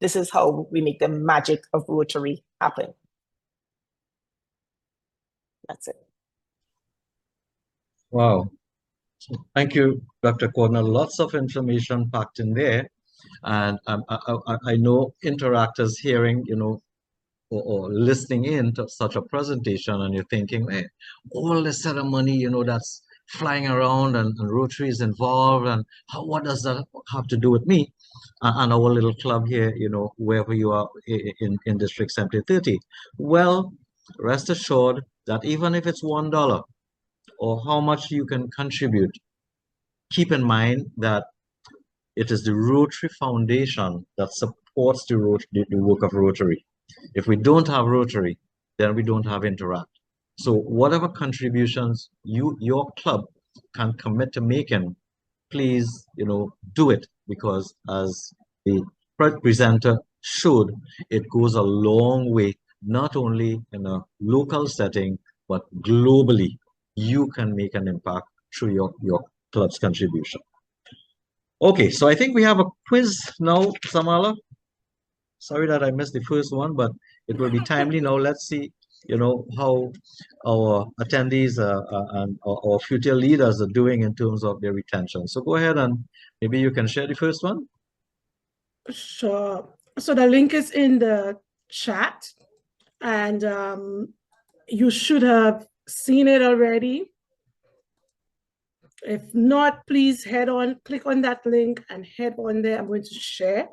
This is how we make the magic of Rotary happen. That's it.
Wow. Thank you, Dr. Cornell. Lots of information packed in there. And I know interactors hearing, you know, or listening in to such a presentation, and you're thinking, hey, all this set of money, you know, that's flying around, and Rotary is involved, and what does that have to do with me and our little club here, you know, wherever you are in District 7030? Well, rest assured that even if it's $1 or how much you can contribute, keep in mind that it is the Rotary Foundation that supports the work of Rotary. If we don't have Rotary, then we don't have Interact. So whatever contributions your club can commit to making, please, you know, do it, because as the presenter showed, it goes a long way, not only in a local setting, but globally. You can make an impact through your club's contribution. Okay, so I think we have a quiz now, Samala. Sorry that I missed the first one, but it will be timely now. Let's see, you know, how our attendees and our future leaders are doing in terms of their retention. So go ahead and maybe you can share the first one.
Sure. So the link is in the chat, and you should have seen it already. If not, please click on that link and head on there. I'm going to share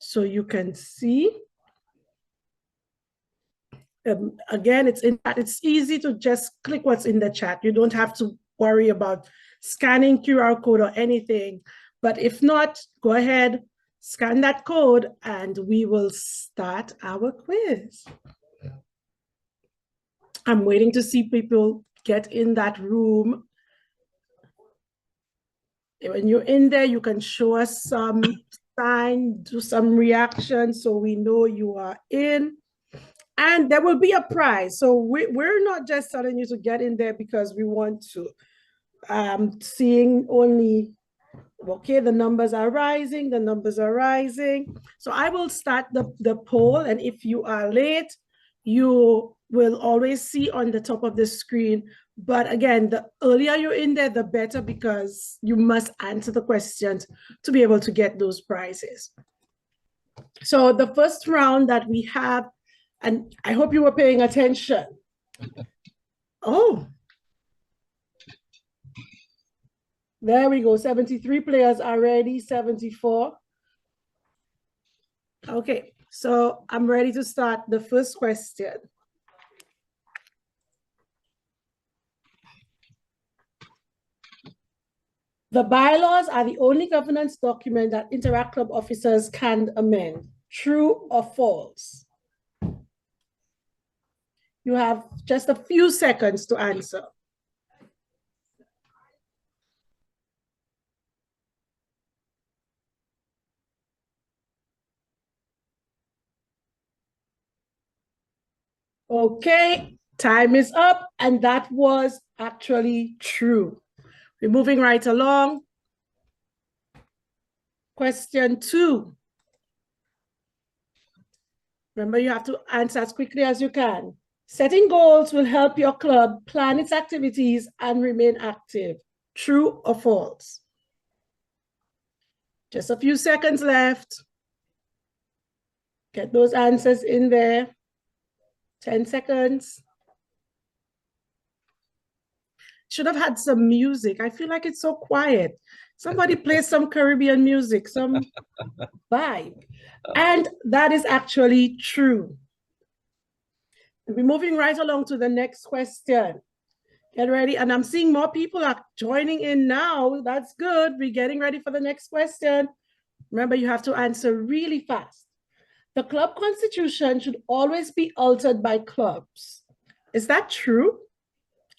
so you can see. Again, it's easy to just click what's in the chat. You don't have to worry about scanning QR code or anything. But if not, go ahead, scan that code, and we will start our quiz. I'm waiting to see people get in that room. When you're in there, you can show us some sign, do some reaction so we know you are in. And there will be a prize. So we're not just telling you to get in there because we want to. Seeing only, okay, the numbers are rising, the numbers are rising. So I will start the poll, and if you are late, you will always see on the top of the screen. But again, the earlier you're in there, the better, because you must answer the questions to be able to get those prizes. So the first round that we have, and I hope you were paying attention. Oh, there we go. 73 players are ready, 74. Okay, so I'm ready to start the first question. The bylaws are the only governance document that Interact Club officers can amend. True or false? You have just a few seconds to answer. Okay, time is up, and that was actually true. We're moving right along. Question 2. Remember, you have to answer as quickly as you can. Setting goals will help your club plan its activities and remain active. True or false? Just a few seconds left. Get those answers in there. 10 seconds. Should have had some music. I feel like it's so quiet. Somebody play some Caribbean music, some vibe. And that is actually true. We're moving right along to the next question. Get ready. And I'm seeing more people are joining in now. That's good. We're getting ready for the next question. Remember, you have to answer really fast. The club constitution should always be altered by clubs. Is that true?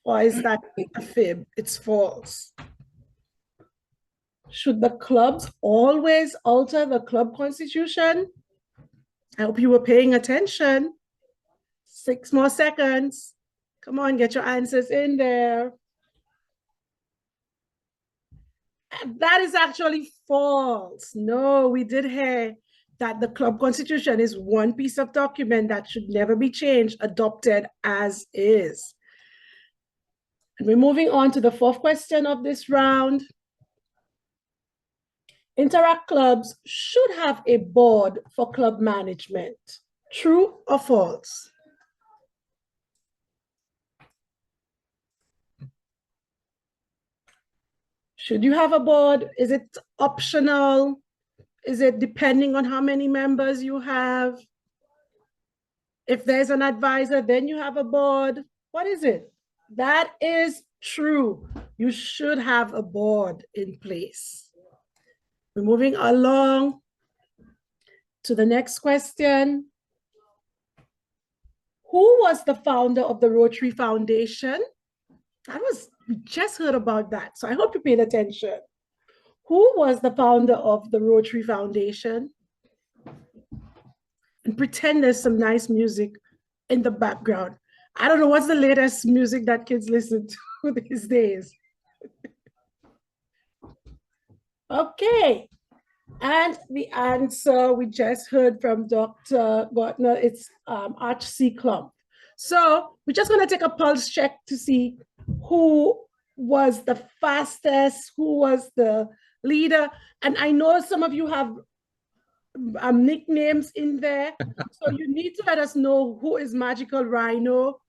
Or is that a fib? It's false. Should the clubs always alter the club constitution? I hope you were paying attention. 6 more seconds. Come on, get your answers in there. And that is actually false. No, we did hear that the club constitution is one piece of document that should never be changed, adopted as is. And we're moving on to the 4th question of this round. Interact clubs should have a board for club management. True or false? Should you have a board? Is it optional? Is it depending on how many members you have? If there's an advisor, then you have a board. What is it? That is true. You should have a board in place. We're moving along to the next question. Who was the founder of the Rotary Foundation? We just heard about that, so I hope you paid attention. Who was the founder of the Rotary Foundation? And pretend there's some nice music in the background. I don't know what's the latest music that kids listen to these days. Okay, and the answer we just heard from Dr. Gortner, it's Arch C. Clump. So we're just gonna take a pulse check to see who was the fastest, who was the leader. And I know some of you have nicknames in there. So you need to let us know who is Magical Rhino,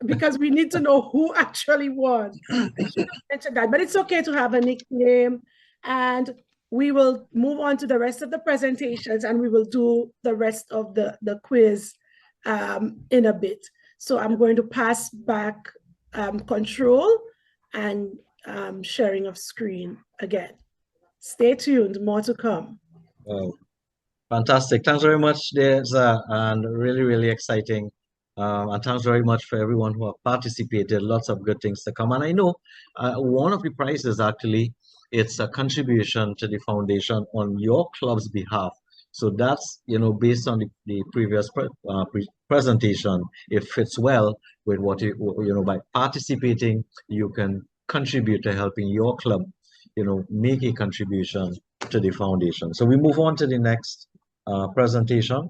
because we need to know who actually won. I should have mentioned that, but it's okay to have a nickname. And we will move on to the rest of the presentations, and we will do the rest of the quiz in a bit. So I'm going to pass back control and sharing of screen again. Stay tuned, more to come.
Oh, fantastic. Thanks very much, Deza, and really, really exciting. And thanks very much for everyone who have participated. Lots of good things to come. And I know one of the prizes, actually, it's a contribution to the foundation on your club's behalf. So that's, based on the previous presentation, it fits well with what by participating, you can contribute to helping your club, make a contribution to the foundation. So we move on to the next presentation.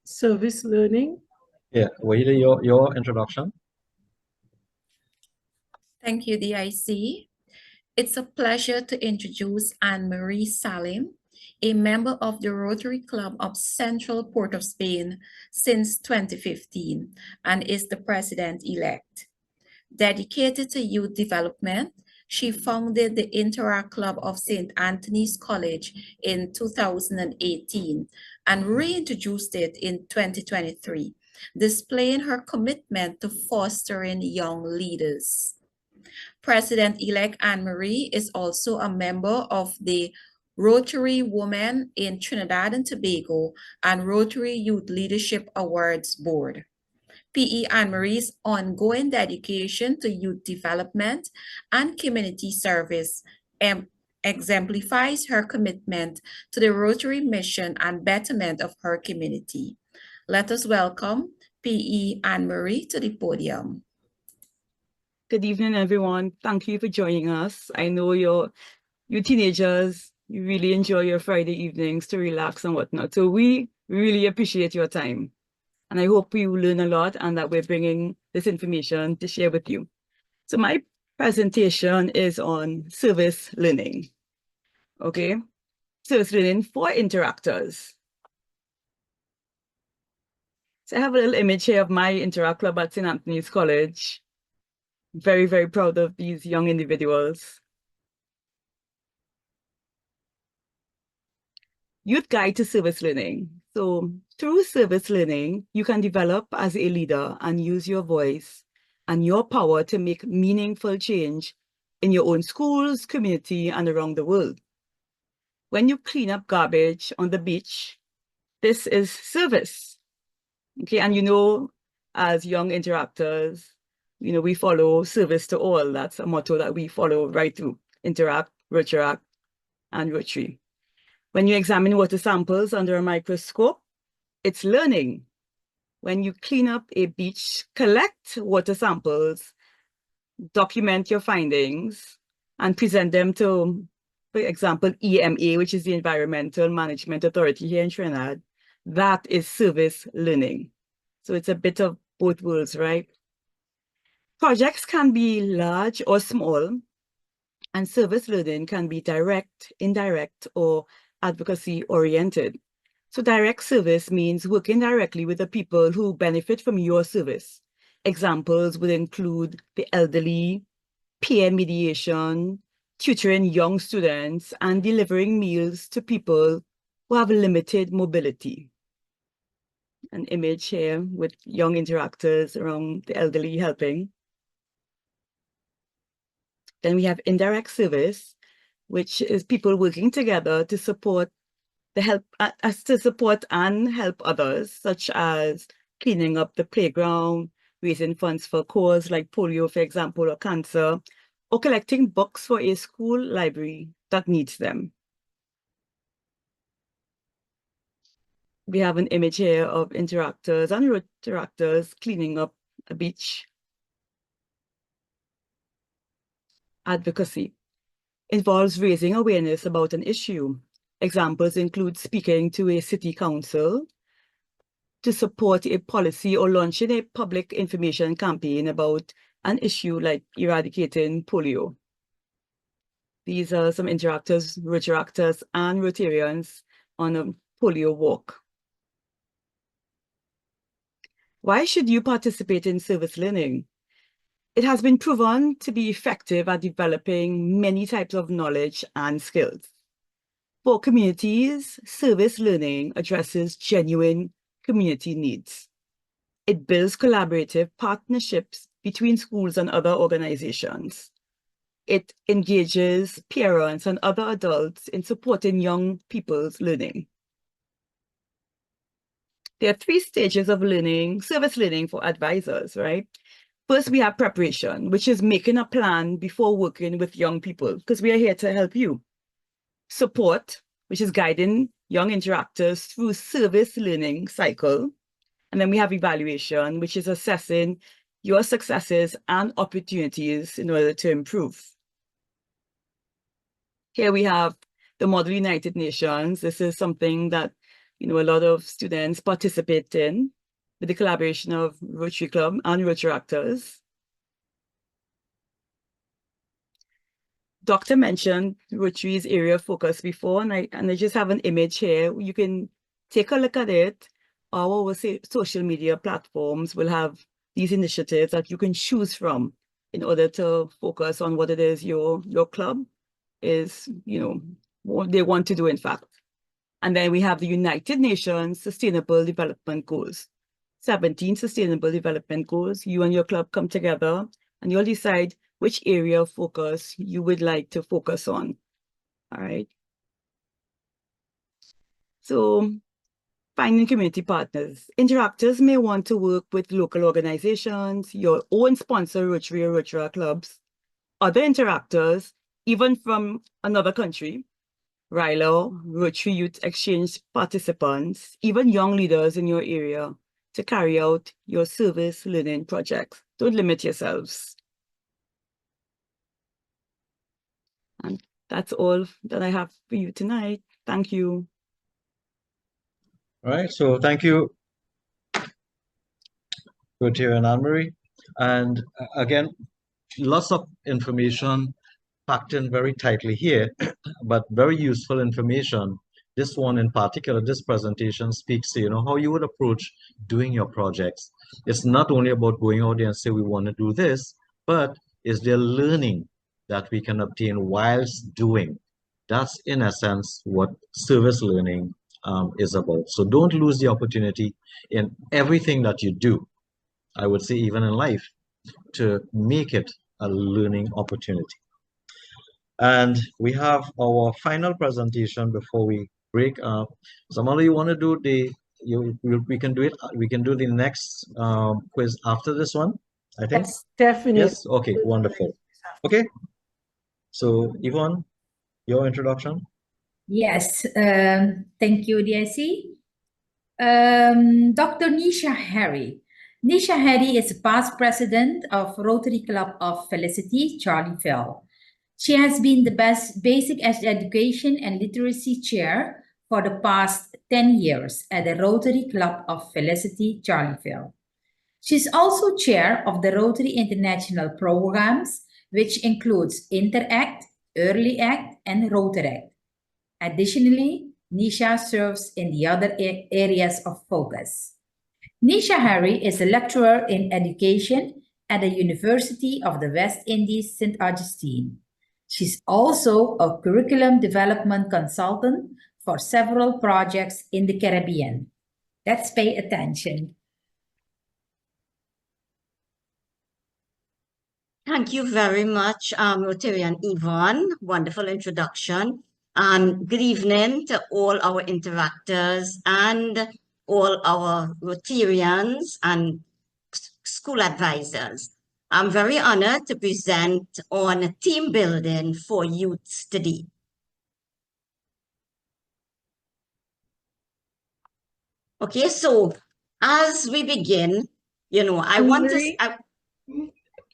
Service learning.
Yeah, Wahida, your introduction.
Thank you, DIC. It's a pleasure to introduce Anne-Marie Salim, a member of the Rotary Club of Central Port of Spain since 2015, and is the president-elect. Dedicated to youth development, she founded the Interact Club of St. Anthony's College in 2018 and reintroduced it in 2023, displaying her commitment to fostering young leaders. President-elect Anne-Marie is also a member of the Rotary Women in Trinidad and Tobago and Rotary Youth Leadership Awards Board. PE Anne-Marie's ongoing dedication to youth development and community service exemplifies her commitment to the Rotary mission and betterment of her community. Let us welcome PE Anne-Marie to the podium.
Good evening, everyone. Thank you for joining us. I know you teenagers, you really enjoy your Friday evenings to relax and whatnot. So we really appreciate your time. And I hope you learn a lot and that we're bringing this information to share with you. So my presentation is on service learning. Okay, service learning for interactors. So I have a little image here of my Interact Club at St. Anthony's College. Very, very proud of these young individuals. Youth Guide to Service Learning. So through service learning, you can develop as a leader and use your voice and your power to make meaningful change in your own schools, community, and around the world. When you clean up garbage on the beach, this is service. Okay, and as young interactors, we follow service to all. That's a motto that we follow right through Interact, Rotaract, and Rotary. When you examine water samples under a microscope, it's learning. When you clean up a beach, collect water samples, document your findings, and present them to for example, EMA, which is the Environmental Management Authority here in Trinidad, that is service learning. So it's a bit of both worlds, right? Projects can be large or small, and service learning can be direct, indirect, or advocacy oriented. So direct service means working directly with the people who benefit from your service. Examples would include the elderly, peer mediation, tutoring young students, and delivering meals to people who have limited mobility. An image here with young interactors around the elderly helping. Then we have indirect service, which is people working together to support and help others, such as cleaning up the playground, raising funds for causes like polio, for example, or cancer, or collecting books for a school library that needs them. We have an image here of interactors and Rotaractors cleaning up a beach. Advocacy involves raising awareness about an issue. Examples include speaking to a city council to support a policy or launching a public information campaign about an issue like eradicating polio. These are some interactors, Rotaractors, and Rotarians on a polio walk. Why should you participate in service learning? It has been proven to be effective at developing many types of knowledge and skills. For communities, service learning addresses genuine community needs. It builds collaborative partnerships between schools and other organizations. It engages parents and other adults in supporting young people's learning. There are 3 stages of learning, service learning for advisors, right? First, we have preparation, which is making a plan before working with young people, because we are here to help you. Support, which is guiding young interactors through service learning cycle. And then we have evaluation, which is assessing your successes and opportunities in order to improve. Here we have the Model United Nations. This is something that a lot of students participate in with the collaboration of Rotary Club and Rotaractors. Doctor mentioned Rotary's area of focus before, and I just have an image here. You can take a look at it. Our social media platforms will have these initiatives that you can choose from in order to focus on what it is your club is, what they want to do, in fact. And then we have the United Nations Sustainable Development Goals. 17 Sustainable Development Goals. You and your club come together and you'll decide which area of focus you would like to focus on. All right. So finding community partners. Interactors may want to work with local organizations, your own sponsor Rotary or Rotary clubs, other interactors, even from another country, RILO, Rotary Youth Exchange participants, even young leaders in your area to carry out your service learning projects. Don't limit yourselves. And that's all that I have for you tonight. Thank you.
All right, so thank you, Rotary and Anne-Marie. And again, lots of information packed in very tightly here, but very useful information. This one in particular, this presentation speaks to, how you would approach doing your projects. It's not only about going out there and say, we want to do this, but is there learning that we can obtain whilst doing? That's in essence what service learning is about. So don't lose the opportunity in everything that you do. I would say even in life, to make it a learning opportunity. And we have our final presentation before we break up. Samala, you want to do we can do it. We can do the next quiz after this one, I think.
Yes, definitely.
Yes. Okay. Wonderful. Okay. So Yvonne, your introduction.
Yes. Thank you, DIC. Dr. Nisha Harry. Nisha Harry is past president of Rotary Club of Felicity, Charlie Fell. She has been the basic education and literacy chair for the past 10 years at the Rotary Club of Felicity, Charleville. She's also chair of the Rotary International programs, which includes Interact, Early Act, and Rotaract. Additionally, Nisha serves in the other areas of focus. Nisha Harry is a lecturer in education at the University of the West Indies, St. Augustine. She's also a curriculum development consultant for several projects in the Caribbean. Let's pay attention.
Thank you very much, Rotarian Yvonne. Wonderful introduction. And good evening to all our interactors and all our Rotarians and school advisors. I'm very honored to present on team building for youths today. Okay, so as we begin, you know, I want to...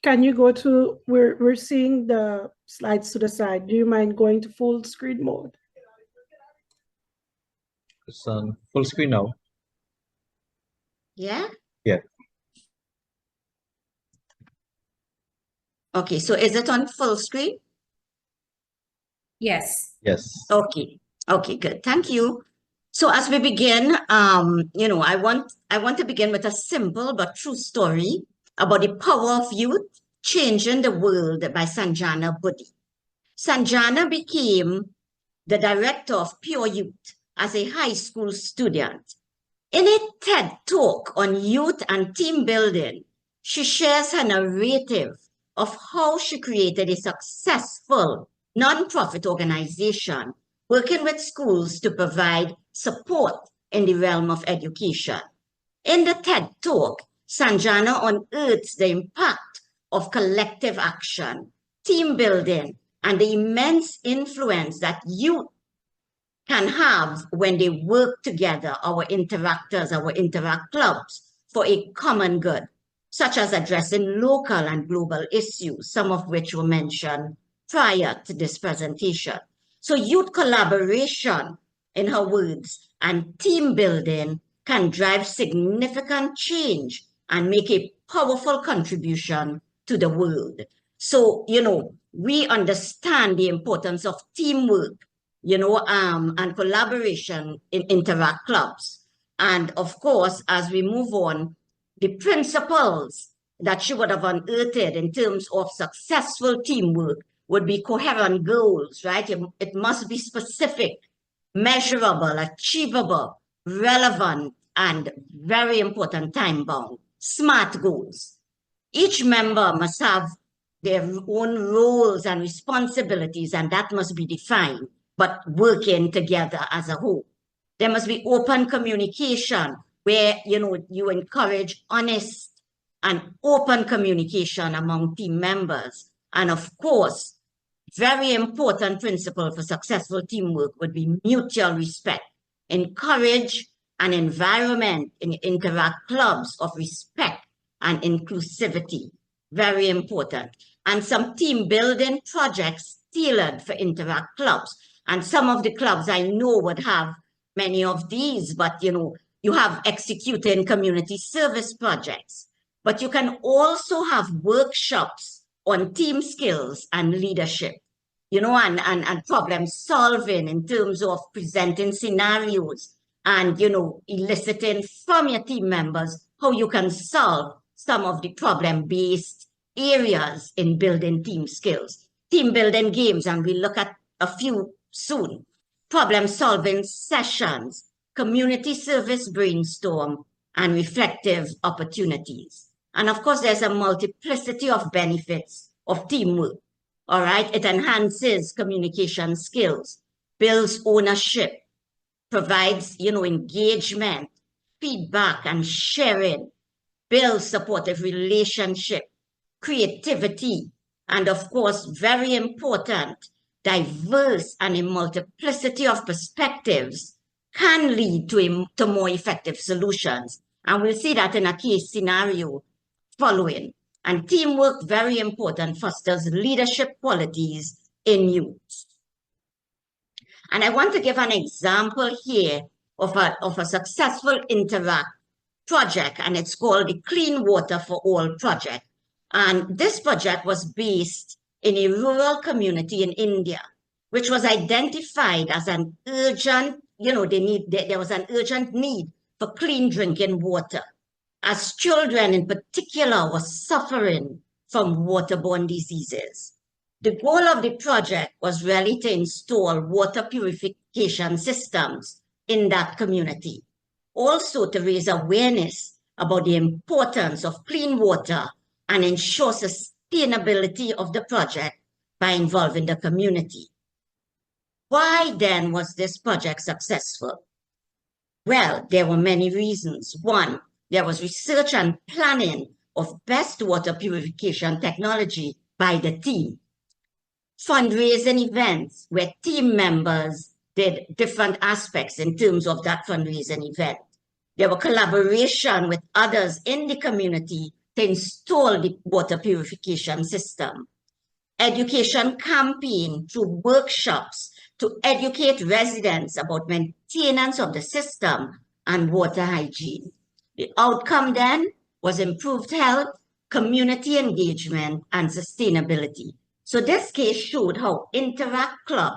Can you go to, we're seeing the slides to the side. Do you mind going to full screen mode?
It's on full screen now.
Yeah?
Yeah.
Okay, so is it on full screen?
Yes.
Yes.
Okay. Okay, good. Thank you. So as we begin, you know, I want to begin with a simple but true story about the power of youth changing the world by Sanjana Buddy. Sanjana became the director of Pure Youth as a high school student. In a TED Talk on youth and team building, she shares her narrative of how she created a successful nonprofit organization working with schools to provide support in the realm of education. In the TED Talk, Sanjana unearths the impact of collective action, team building, and the immense influence that youth can have when they work together, our interactors, our interact clubs, for a common good, such as addressing local and global issues, some of which were mentioned prior to this presentation. So youth collaboration, in her words, and team building can drive significant change and make a powerful contribution to the world. So, you know, we understand the importance of teamwork, you know, and collaboration in interact clubs. And of course, as we move on, the principles that she would have unearthed in terms of successful teamwork would be coherent goals, right? It must be specific, measurable, achievable, relevant, and very important, time-bound, SMART goals. Each member must have their own roles and responsibilities, and that must be defined, but working together as a whole. There must be open communication where, you know, you encourage honest and open communication among team members. And of course, very important principle for successful teamwork would be mutual respect. Encourage an environment in interact clubs of respect and inclusivity. Very important. And some team building projects tailored for interact clubs. And some of the clubs I know would have many of these, but you know, you have executing community service projects. But you can also have workshops on team skills and leadership, you know, and problem solving in terms of presenting scenarios and, you know, eliciting from your team members how you can solve some of the problem-based areas in building team skills. Team building games, and we'll look at a few soon. Problem-solving sessions, community service brainstorm, and reflective opportunities. And of course, there's a multiplicity of benefits of teamwork. All right, it enhances communication skills, builds ownership, provides, you know, engagement, feedback, and sharing, builds supportive relationship, creativity, and of course, very important, diverse and a multiplicity of perspectives can lead to more effective solutions. And we'll see that in a case scenario following. And teamwork, very important, fosters leadership qualities in youth. And I want to give an example here of a successful Interact project, and it's called the Clean Water for All project. And this project was based in a rural community in India, which was identified as an urgent, there was an urgent need for clean drinking water, as children in particular were suffering from waterborne diseases. The goal of the project was really to install water purification systems in that community. Also to raise awareness about the importance of clean water and ensure sustainability of the project by involving the community. Why then was this project successful? Well, there were many reasons. One, there was research and planning of best water purification technology by the team. Fundraising events where team members did different aspects in terms of that fundraising event. There were collaboration with others in the community to install the water purification system. Education campaign through workshops to educate residents about maintenance of the system and water hygiene. The outcome then was improved health, community engagement, and sustainability. So this case showed how Interact Club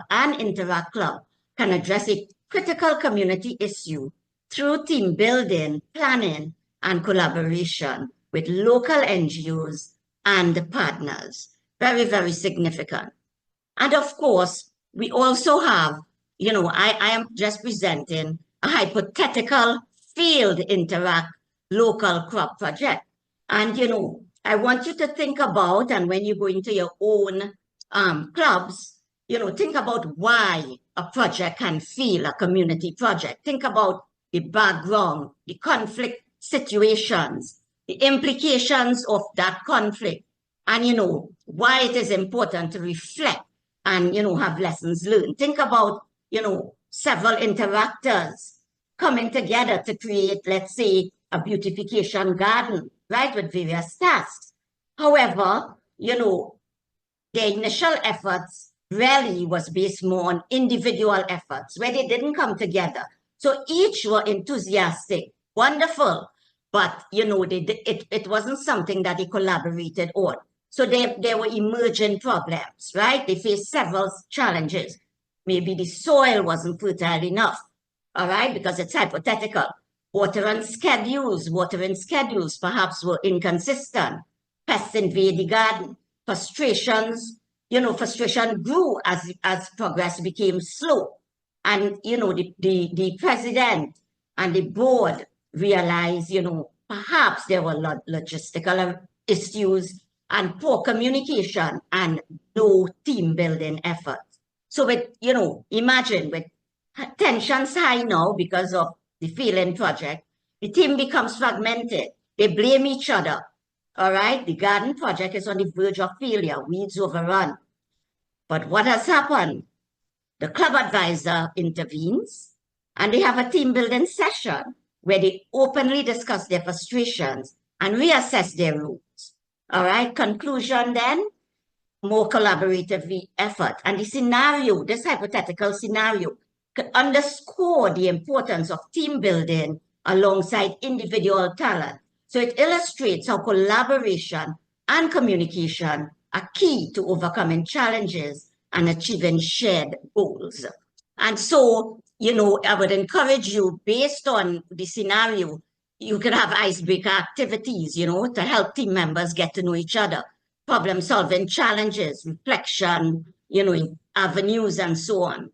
can address a critical community issue through team building, planning, and collaboration with local NGOs and partners. Very, very significant. And of course, we also have, I am just presenting a hypothetical failed Interact local crop project. And, I want you to think about, and when you go into your own clubs, think about why a project can fail, a community project. Think about the background, the conflict situations, the implications of that conflict, and, why it is important to reflect and, have lessons learned. Think about, several interactors coming together to create, let's say, a beautification garden, right, with various tasks. However, their initial efforts really was based more on individual efforts where they didn't come together. So each were enthusiastic, wonderful, but, it wasn't something that they collaborated on. So there were emerging problems, right? They faced several challenges. Maybe the soil wasn't fertile enough, all right, because it's hypothetical. Watering schedules perhaps were inconsistent. Pests invade the garden. Frustration grew as progress became slow. And, the president and the board realized, perhaps there were logistical issues and poor communication and no team building effort. So imagine with tensions high now because of the failing project, the team becomes fragmented. They blame each other. All right, the garden project is on the verge of failure, weeds overrun. But what has happened? The club advisor intervenes and they have a team building session where they openly discuss their frustrations and reassess their roles. All right, conclusion then, more collaborative effort. And the scenario, this hypothetical scenario, could underscore the importance of team building alongside individual talent. So it illustrates how collaboration and communication are key to overcoming challenges and achieving shared goals. And so, I would encourage you, based on the scenario, you could have icebreaker activities, to help team members get to know each other, problem-solving challenges, reflection, avenues, and so on.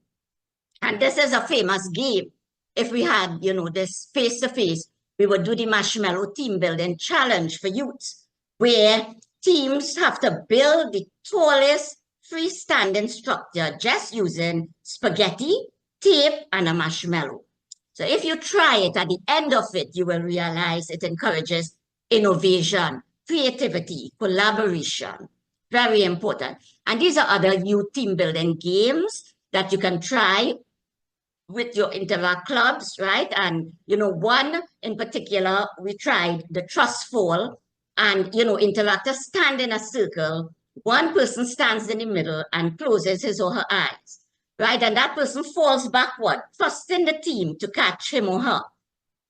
And this is a famous game. If we had, this face-to-face, we would do the Marshmallow Team Building Challenge for youth, where teams have to build the tallest freestanding structure just using spaghetti, tape, and a marshmallow. So if you try it, at the end of it, you will realize it encourages innovation, creativity, collaboration. Very important. And these are other youth team building games that you can try with your Interact clubs, right? And, one in particular, we tried the trust fall, and, interactors stand in a circle one person stands in the middle and closes his or her eyes, right? And that person falls backward, trusting the team to catch him or her.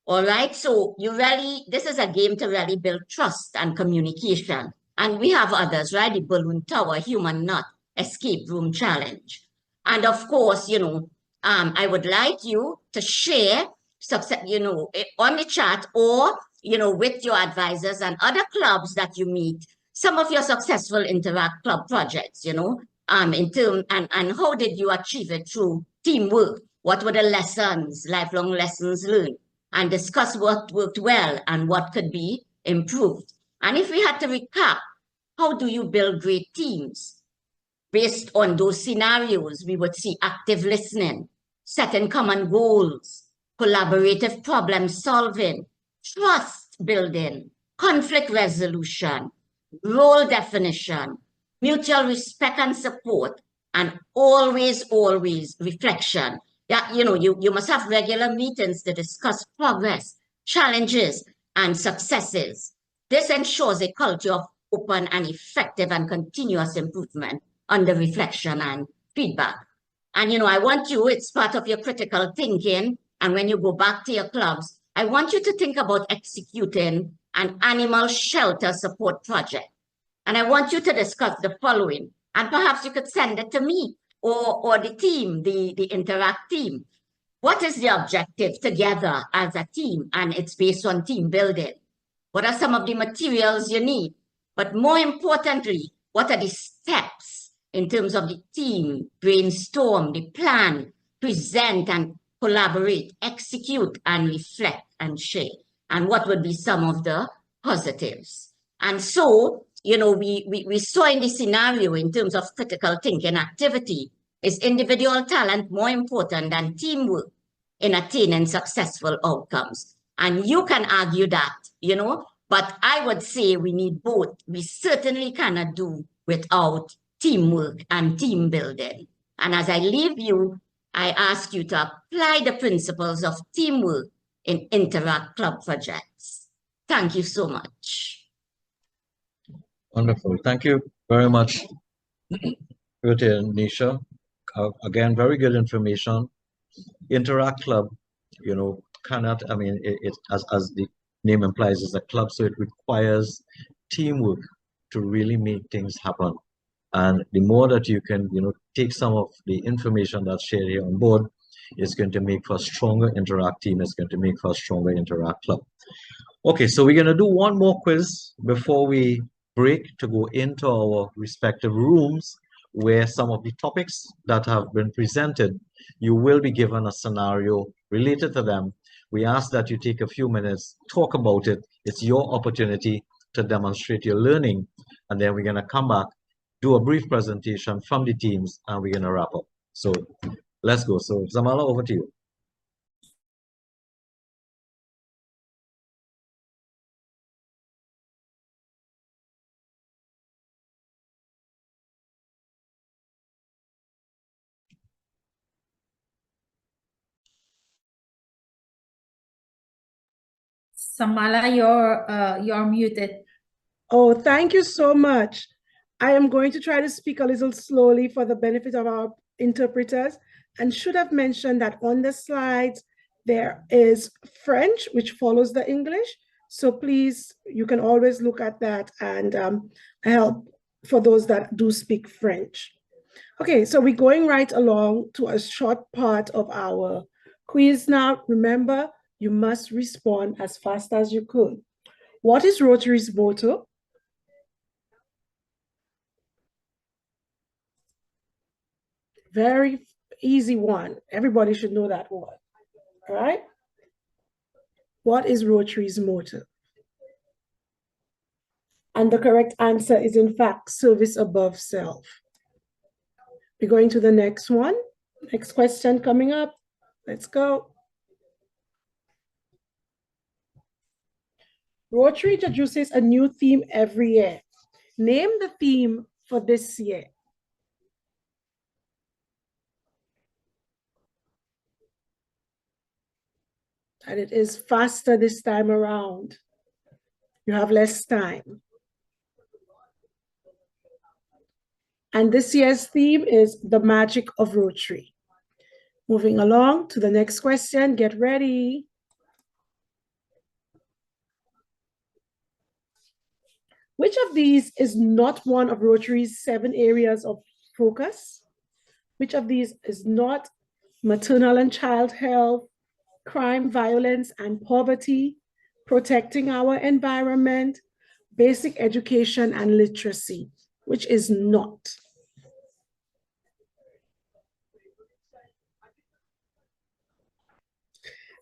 All right. So this is a game to really build trust and communication. And we have others, right? The balloon tower, human knot, escape room challenge. And of course, I would like you to share success, on the chat or, with your advisors and other clubs that you meet, some of your successful Interact Club projects, in term, and how did you achieve it through teamwork? What were the lessons, lifelong lessons learned? And discuss what worked well and what could be improved. And if we had to recap, how do you build great teams? Based on those scenarios, we would see active listening, setting common goals, collaborative problem solving, trust building, conflict resolution, role definition, mutual respect and support, and always reflection. That, you must have regular meetings to discuss progress, challenges, and successes. This ensures a culture of open and effective and continuous improvement under reflection and feedback. And, I want you, it's part of your critical thinking. And when you go back to your clubs, I want you to think about executing an animal shelter support project. And I want you to discuss the following. And perhaps you could send it to me or the team, the Interact team. What is the objective together as a team? And it's based on team building. What are some of the materials you need? But more importantly, what are the steps in terms of the team, brainstorm, the plan, present and collaborate, execute and reflect and share? And what would be some of the positives? And so, we saw in the scenario in terms of critical thinking activity, is individual talent more important than teamwork in attaining successful outcomes? And you can argue that, but I would say we need both. We certainly cannot do without teamwork and team building. And as I leave you, I ask you to apply the principles of teamwork in Interact Club projects. Thank you so much.
Wonderful. Thank you very much, Ruti and Nisha. Again, very good information. Interact Club, cannot, it as the name implies, is a club, so it requires teamwork to really make things happen. And the more that you can, take some of the information that's shared here on board, it's going to make for a stronger Interact team. It's going to make for a stronger Interact Club. Okay, so we're going to do one more quiz before we break to go into our respective rooms, where some of the topics that have been presented, you will be given a scenario related to them. We ask that you take a few minutes, talk about it. It's your opportunity to demonstrate your learning. And then we're going to come back, do a brief presentation from the teams, and we're going to wrap up. So let's go. So Zamala, over to you.
Samala, you're muted.
Oh, thank you so much. I am going to try to speak a little slowly for the benefit of our interpreters, and should have mentioned that on the slides, there is French, which follows the English. So please, you can always look at that and help for those that do speak French. Okay, so we're going right along to a short part of our quiz now. Remember, you must respond as fast as you could. What is Rotary's motto? Very easy one. Everybody should know that one. All right? What is Rotary's motto? And the correct answer is, in fact, service above self. We're going to the next one. Next question coming up. Let's go. Rotary introduces a new theme every year. Name the theme for this year. And it is faster this time around. You have less time. And this year's theme is the magic of Rotary. Moving along to the next question, get ready. Which of these is not one of Rotary's 7 areas of focus? Which of these is not maternal and child health, crime, violence, and poverty, protecting our environment, basic education and literacy? Which is not?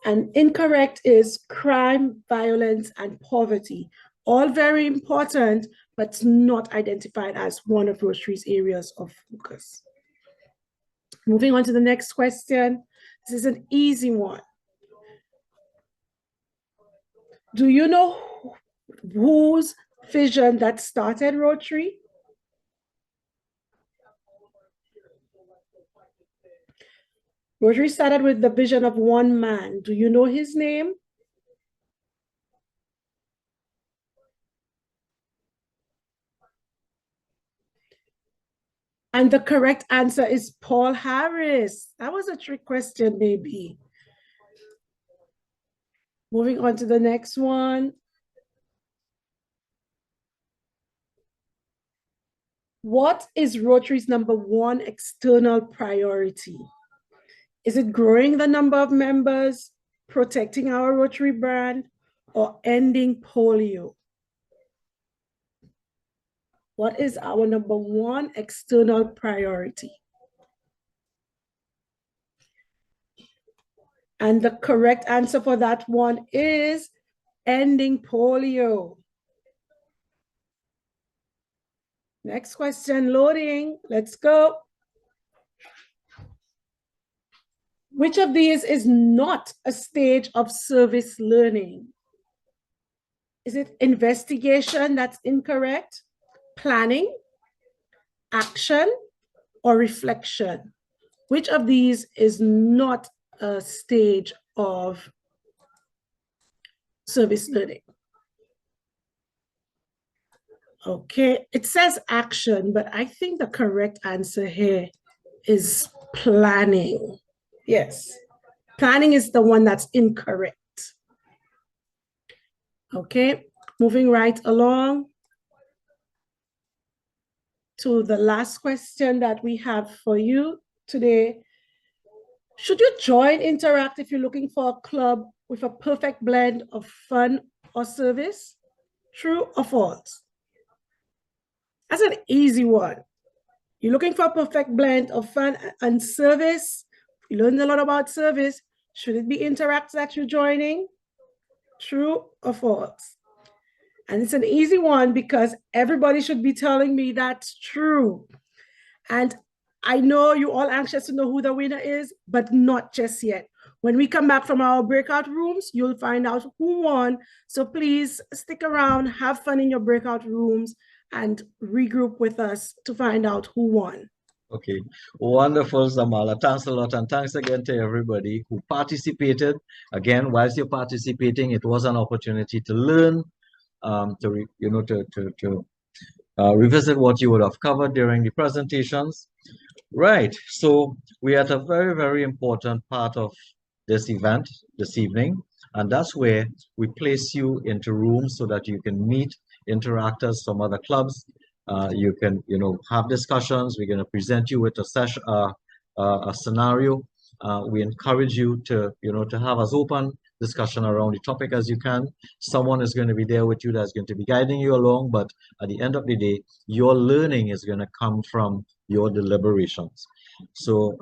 And incorrect is crime, violence, and poverty. All very important, but not identified as one of Rotary's areas of focus. Moving on to the next question. This is an easy one. Do you know whose vision that started Rotary? Rotary started with the vision of one man. Do you know his name? And the correct answer is Paul Harris. That was a trick question, maybe. Moving on to the next one. What is Rotary's #1 external priority? Is it growing the number of members, protecting our Rotary brand, or ending polio? What is our #1 external priority? And the correct answer for that one is ending polio. Next question, loading. Let's go. Which of these is not a stage of service learning? Is it investigation? That's incorrect. Planning, action, or reflection? Which of these is not a stage of service learning? Okay, it says action, but I think the correct answer here is planning. Yes, planning is the one that's incorrect. Okay, moving right along to the last question that we have for you today. Should you join Interact if you're looking for a club with a perfect blend of fun or service? True or false? That's an easy one. You're looking for a perfect blend of fun and service. You learned a lot about service. Should it be Interact that you're joining? True or false? And it's an easy one because everybody should be telling me that's true. And I know you're all anxious to know who the winner is, but not just yet. When we come back from our breakout rooms, you'll find out who won. So please stick around, have fun in your breakout rooms, and regroup with us to find out who won.
Okay, wonderful, Zamala. Thanks a lot, and thanks again to everybody who participated. Again, whilst you're participating, it was an opportunity to learn, to revisit what you would have covered during the presentations. Right, so we're at a very, very important part of this event this evening, and that's where we place you into rooms so that you can meet interactors from other clubs. You can, have discussions. We're going to present you with a session, a scenario. We encourage you to, to have as open discussion around the topic as you can. Someone is going to be there with you that's going to be guiding you along, but at the end of the day, your learning is going to come from your deliberations. So,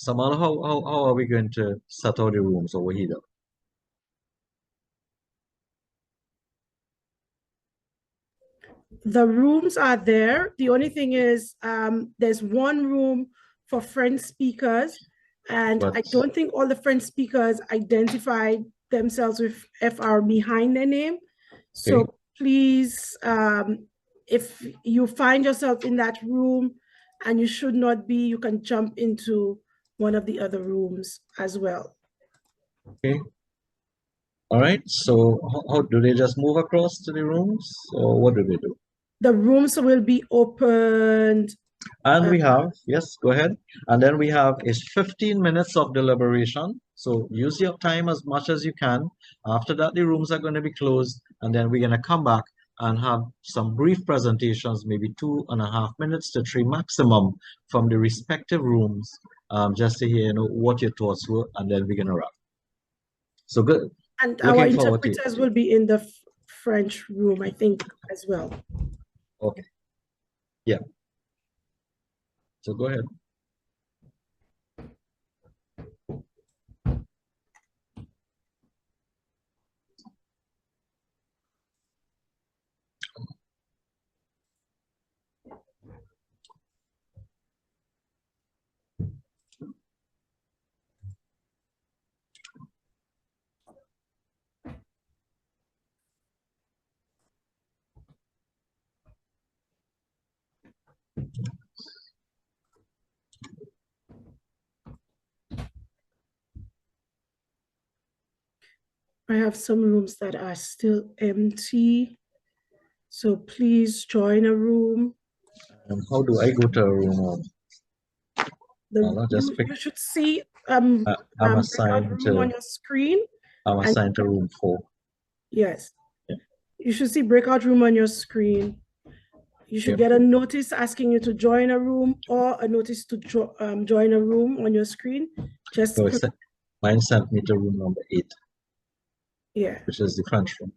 Samala, how are we going to set out the rooms over here?
The rooms are there. The only thing is there's one room for French speakers, and I don't think all the French speakers identified themselves with FR behind their name. So please, if you find yourself in that room and you should not be, you can jump into one of the other rooms as well.
Okay. All right. So how do they just move across to the rooms, or what do they do?
The rooms will be opened.
And we have, yes, go ahead. And then we have is 15 minutes of deliberation. So use your time as much as you can. After that, the rooms are going to be closed. And then we're going to come back and have some brief presentations, maybe 2.5 minutes to 3 maximum from the respective rooms, just to hear, what your thoughts were. And then we're going to wrap. So good.
And
Looking
our
forward to it.
interpreters will be in the French room, I think, as well.
Okay. Yeah. So go ahead.
I have some rooms that are still empty. So please join a room.
How do I go to a room?
You should see
I'm
breakout
assigned
room on your screen.
I'm assigned to room 4.
Yes.
Yeah.
You should see breakout room on your screen. You should get a notice asking you to join a room or a notice to join a room on your screen. Just
So mine sent me to room number 8.
Yeah.
Which is the French room.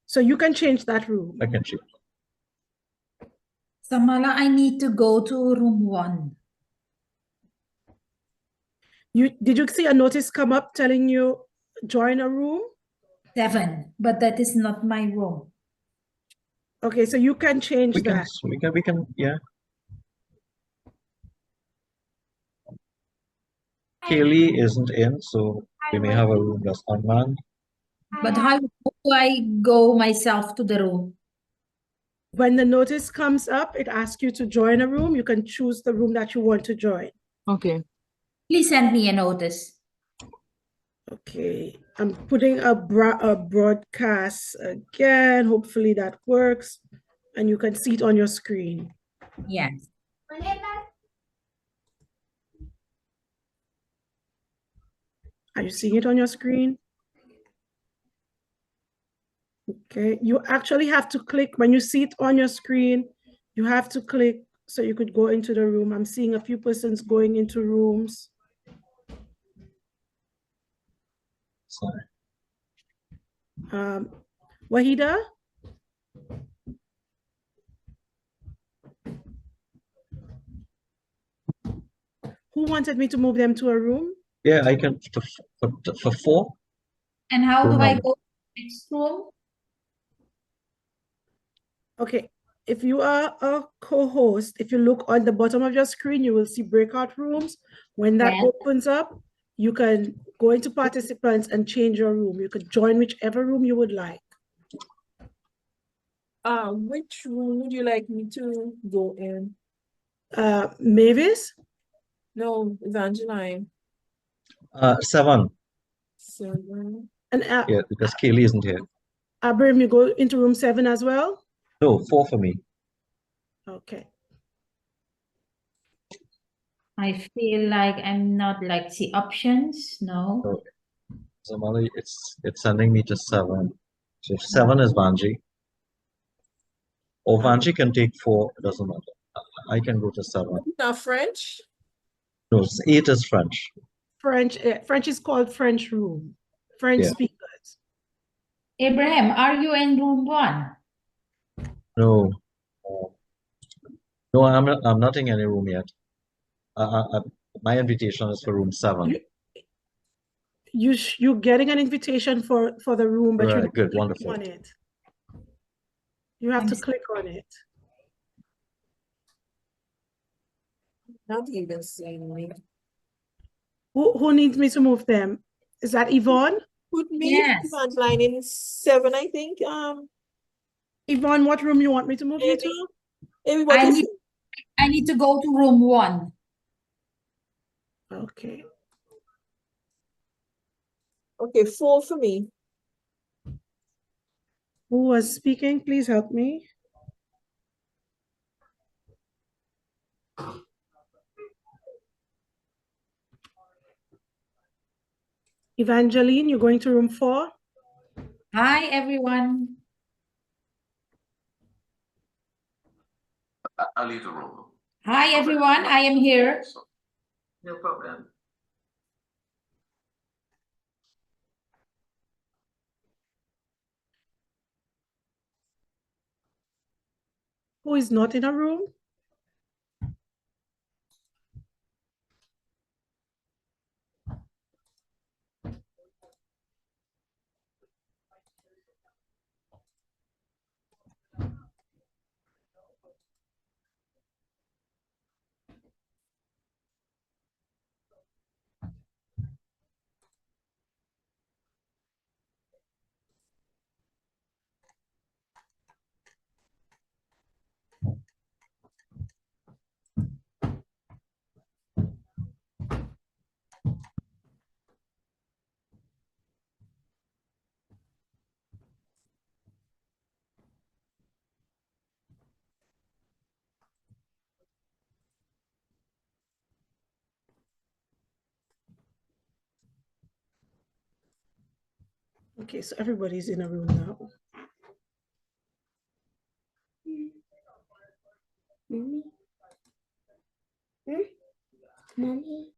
So you can change that room.
I can change.
Samala, I need to go to room 1.
Did you see a notice come up telling you join a room?
7, but that is not my room.
Okay, so you can change that.
We can, yeah. Kaylee isn't in, so we may have a room that's unmanned.
But how do I go myself to the room?
When the notice comes up, it asks you to join a room. You can choose the room that you want to join.
Okay.
Please send me a notice.
Okay, I'm putting a broadcast again. Hopefully that works. And you can see it on your screen.
Yes.
Are you seeing it on your screen? Okay, you actually have to click when you see it on your screen. You have to click so you could go into the room. I'm seeing a few persons going into rooms.
Sorry.
Wahida? Who wanted me to move them to a room?
Yeah, I can for 4.
And how do I
Room
go to the next room?
Okay, if you are a co-host, if you look on the bottom of your screen, you will see breakout rooms. When that
Yes.
opens up, you can go into participants and change your room. You could join whichever room you would like.
Which room would you like me to go in?
Mavis?
No, Evangeline.
7.
7.
And
Yeah, because Kaylee isn't here.
Abram, you go into room 7 as well?
No, 4 for me.
Okay.
I feel like I'm not like the options. No.
So, Zamali, it's sending me to 7. So 7 is Vanji. Or Vanji can take 4, it doesn't matter. I can go to 7.
Not French?
No, 8 is French.
French is called French room. French speakers.
Abraham, are you in room 1?
No. No, I'm not in any room yet. My invitation is for room 7.
You're getting an invitation for the room, but you
Right, good,
click
wonderful.
on it. You have to click on it.
Not even seeing me.
Who needs me to move them? Is that Yvonne?
Put me
Yes.
Evangeline in 7, I think.
Yvonne, what room you want me to move you to?
Amy, what is it?
I need to go to room 1.
Okay.
Okay, 4 for me.
Who was speaking? Please help me. Evangeline, you're going to room 4?
Hi, everyone.
I'll leave the room.
Hi, everyone. I am here.
No problem.
Who is not in a room? Okay, so everybody's in a room now.
Mommy.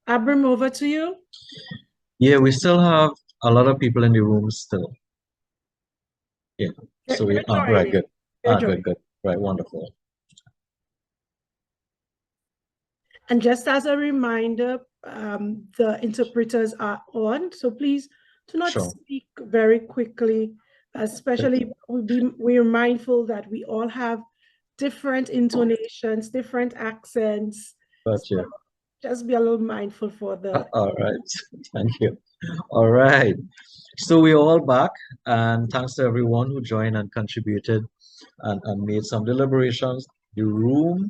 Abram, over to you.
Yeah, we still have a lot of people in the room still. Yeah. So we right, good. Good. Right, wonderful.
And just as a reminder, the interpreters are on, so please do not speak very quickly, especially we're mindful that we all have different intonations, different accents.
Gotcha.
So just be a little mindful for the...
All right, thank you. All right, so we're all back, and thanks to everyone who joined and contributed and made some deliberations. The room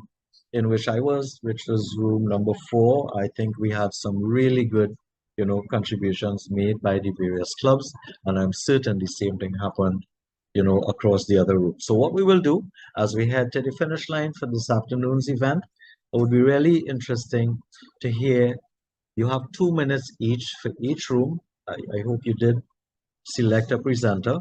in which I was, which was room number 4, I think we had some really good, contributions made by the various clubs, and I'm certain the same thing happened, across the other rooms. So what we will do as we head to the finish line for this afternoon's event, it would be really interesting to hear. You have 2 minutes each for each room. I hope you did select a presenter.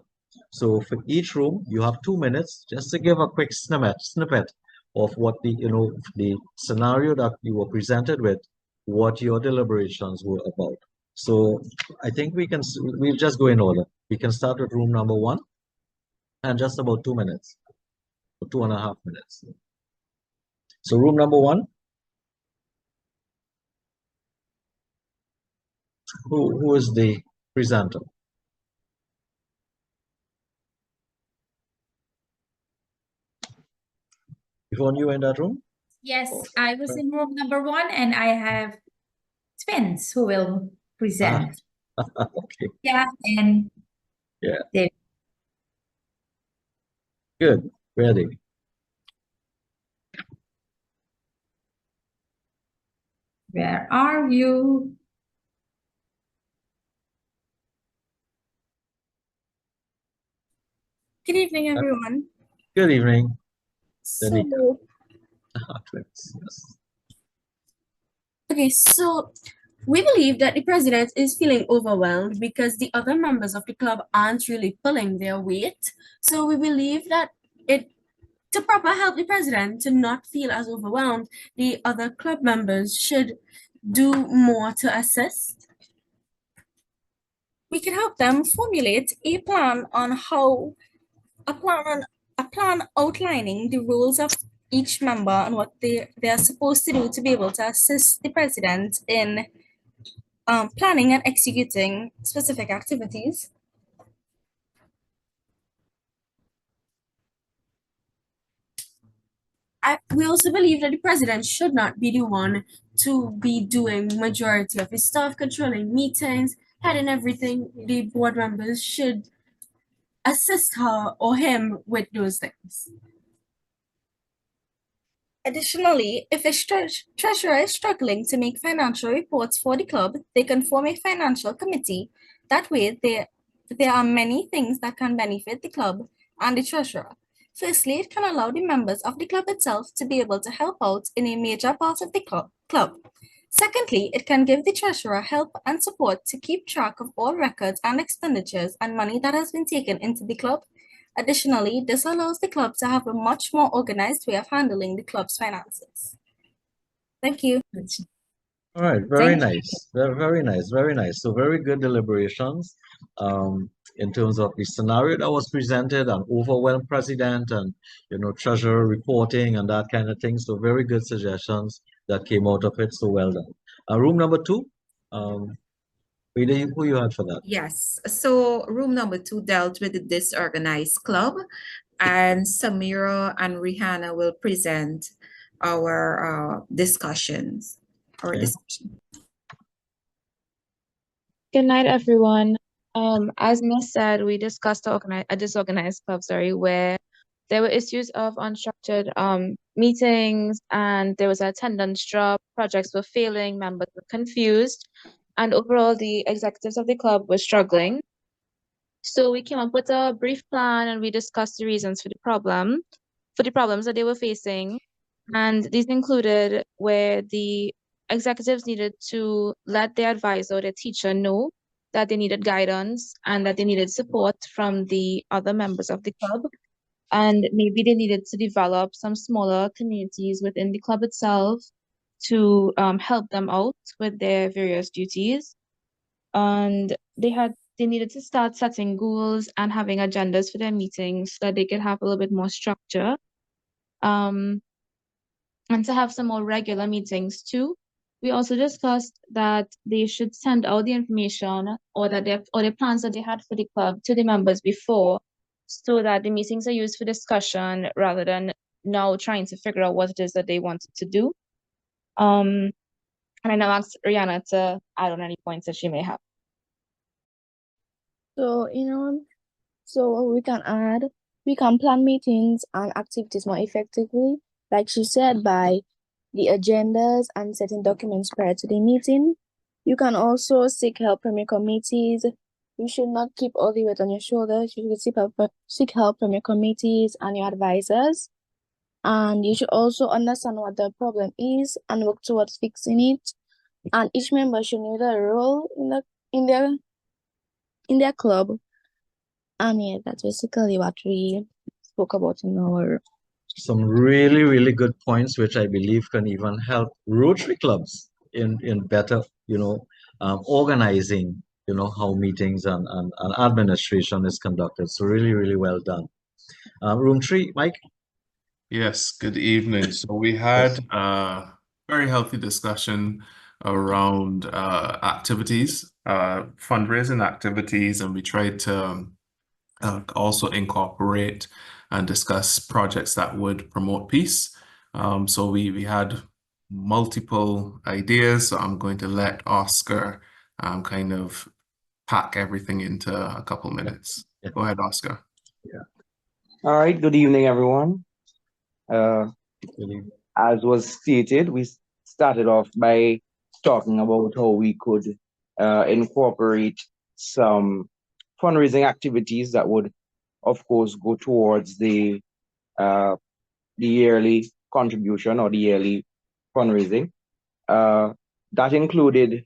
So for each room, you have 2 minutes just to give a quick snippet of what the scenario that you were presented with, what your deliberations were about. So I think we'll just go in order. We can start with room number 1 and just about 2 minutes, or 2.5 minutes. So room number 1. Who is the presenter? Yvonne, you in that room?
Yes, I was in room number 1 and I have twins who will present.
Okay.
Yeah, and
David. Good. Ready.
Where are you?
Good evening, everyone.
Good evening.
So, okay, so we believe that the president is feeling overwhelmed because the other members of the club aren't really pulling their weight. So we believe that To proper help the president to not feel as overwhelmed, the other club members should do more to assist. We can help them formulate a plan outlining the roles of each member and what they are supposed to do to be able to assist the president in planning and executing specific activities. We also believe that the president should not be the one to be doing majority of his stuff, controlling meetings, heading everything. The board members should assist her or him with those things. Additionally, if a treasurer is struggling to make financial reports for the club, they can form a financial committee. That way, there are many things that can benefit the club and the treasurer. Firstly, it can allow the members of the club itself to be able to help out in a major part of the club. Secondly, it can give the treasurer help and support to keep track of all records and expenditures and money that has been taken into the club. Additionally, this allows the club to have a much more organized way of handling the club's finances. Thank you.
All right, very nice. Very nice, very nice. So very good deliberations in terms of the scenario that was presented, an overwhelmed president and, treasurer reporting and that kind of thing. So very good suggestions that came out of it. So well done. Room number 2, who you had for that?
Yes, so room number 2 dealt with the disorganized club, and Samira and Rihanna will present our discussions.
Good night, everyone. As Miss said, we discussed a disorganized club, where there were issues of unstructured meetings, and there was an attendance drop, projects were failing, members were confused, and overall the executives of the club were struggling. So we came up with a brief plan, and we discussed the reasons for the problems that they were facing. And these included where the executives needed to let their advisor or their teacher know that they needed guidance and that they needed support from the other members of the club. And maybe they needed to develop some smaller communities within the club itself to help them out with their various duties. And they needed to start setting goals and having agendas for their meetings so that they could have a little bit more structure. And to have some more regular meetings too. We also discussed that they should send out the information or the plans that they had for the club to the members before, so that the meetings are used for discussion rather than now trying to figure out what it is that they wanted to do. And I now ask Rihanna to add on any points that she may have.
So, we can plan meetings and activities more effectively, like she said, by the agendas and setting documents prior to the meeting. You can also seek help from your committees. You should not keep all the weight on your shoulders. You should seek help from your committees and your advisors. And you should also understand what the problem is and work towards fixing it. And each member should know their role in their club. And yeah, that's basically what we spoke about in our.
Some really, really good points, which I believe can even help Rotary clubs in better, organizing, how meetings and administration is conducted. So really, really well done. Room 3, Mike?
Yes, good evening. So we had a very healthy discussion around activities, fundraising activities, and we tried to also incorporate and discuss projects that would promote peace. So we had multiple ideas. So I'm going to let Oscar kind of pack everything into a couple minutes. Go ahead, Oscar.
Yeah.
All right. Good evening, everyone. As was stated, we started off by talking about how we could incorporate some fundraising activities that would, of course, go towards the yearly contribution or the yearly fundraising. That included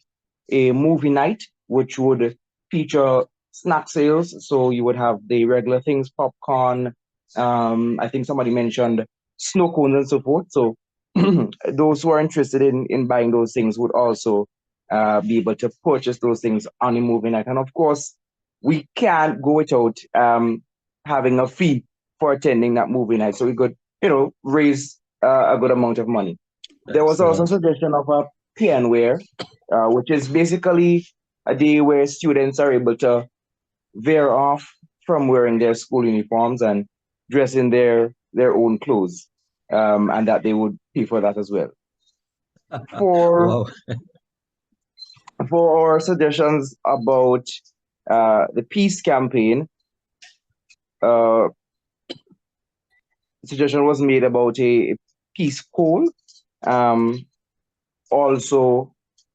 a movie night, which would feature snack sales. So you would have the regular things, popcorn, I think somebody mentioned snow cones and so forth. So those who are interested in buying those things would also be able to purchase those things on the movie night. And of course, we can't go without having a fee for attending that movie night. So we could, raise a good amount of money. There was also a suggestion of a PN wear, which is basically a day where students are able to veer off from wearing their school uniforms and dress in their own clothes, and that they would pay for that as well. For
Wow.
for our suggestions about the peace campaign, suggestion was made about a peace poll. Also,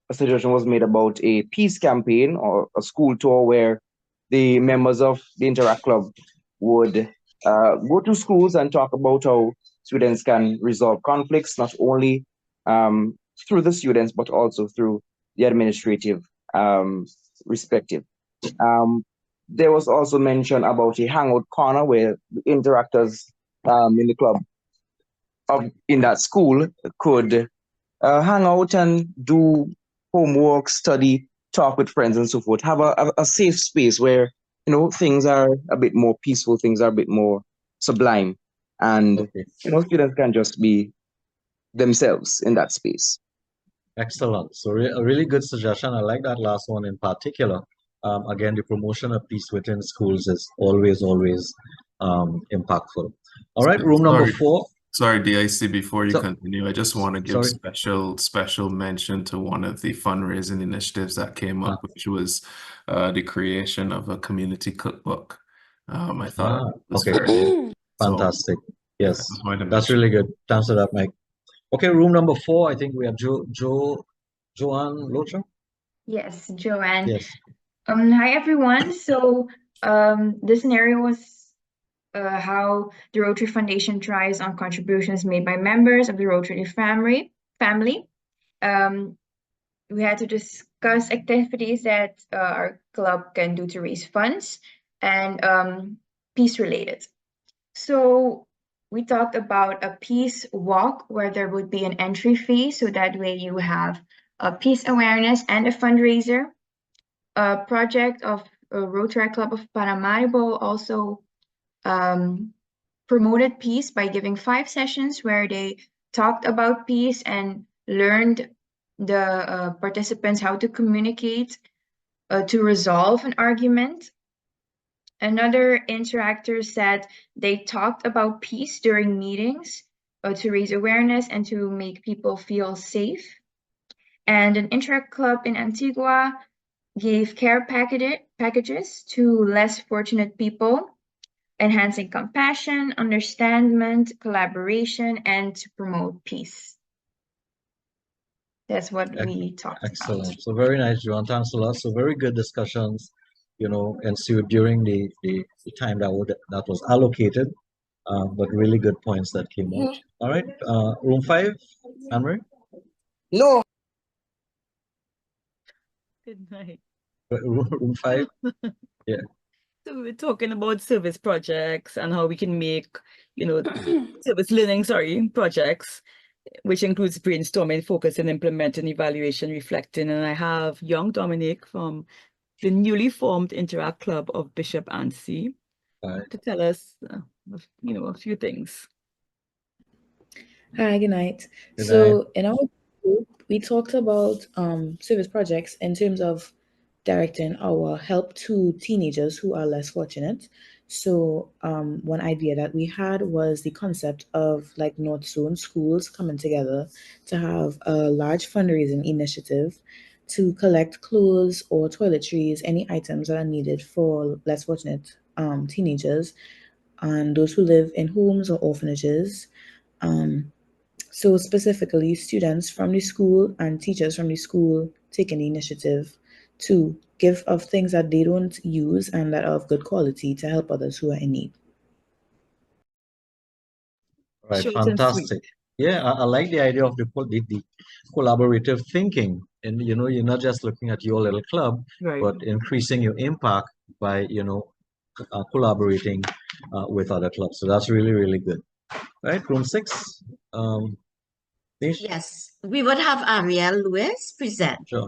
a suggestion was made about a peace campaign or a school tour where the members of the Interact Club would go to schools and talk about how students can resolve conflicts, not only through the students, but also through the administrative respective. There was also mention about a hangout corner where the interactors in the club in that school could hang out and do homework, study, talk with friends and so forth. Have a safe space where things are a bit more peaceful, things are a bit more sublime, and students can just be themselves in that space.
Excellent. So a really good suggestion. I like that last one in particular. Again, the promotion of peace within schools is always impactful. All right, room number 4.
Sorry, DIC, before you
So-
continue, I just want to give special mention to one of the fundraising initiatives that came up, which was the creation of a community cookbook. I thought it was very good.
Fantastic. Yes,
just wanted to
that's
mention.
really good. Thanks for that, Mike. Okay, room number 4. I think we have Joanne Locher.
Yes, Joanne.
Yes.
Hi everyone. So the scenario was how the Rotary Foundation tries on contributions made by members of the Rotary family. We had to discuss activities that our club can do to raise funds and peace related. So we talked about a peace walk where there would be an entry fee, so that way you have a peace awareness and a fundraiser. A project of Rotary Club of Paramaribo also promoted peace by giving 5 sessions where they talked about peace and learned the participants how to communicate to resolve an argument. Another interactor said they talked about peace during meetings to raise awareness and to make people feel safe. And an Interact Club in Antigua gave care packages to less fortunate people, enhancing compassion, understanding, collaboration, and to promote peace. That's what we talked
Excellent.
about.
So very nice, Joanne. Thanks a lot. So very good discussions, ensued during the time that was allocated, but really good points that came out. All right, room 5, Anne-Marie?
No.
Good night.
Room 5? Yeah.
So we were talking about service projects and how we can make, service learning, projects, which includes brainstorming, focusing, implementing, evaluation, reflecting. And I have young Dominic from the newly formed Interact Club of Bishop Anstey to tell us, a few things.
Hi, good night.
Good
So in our group, we talked about service projects in terms of directing our help to teenagers who are less fortunate. So one idea that we had was the concept of like North Zone schools coming together to have a large fundraising initiative to collect clothes or toiletries, any items that are needed for less fortunate teenagers and those who live in homes or orphanages. So specifically, students from the school and teachers from the school taking the initiative to give of things that they don't use and that are of good quality to help others who are in need.
Right,
Short and sweet.
fantastic. Yeah, I like the idea of the collaborative thinking. And, you're not just looking at your little club,
Right.
but increasing your impact by, collaborating with other clubs. So that's really, really good. Right, room 6. Nish?
Yes, we would have Ariel Lewis present.
Sure.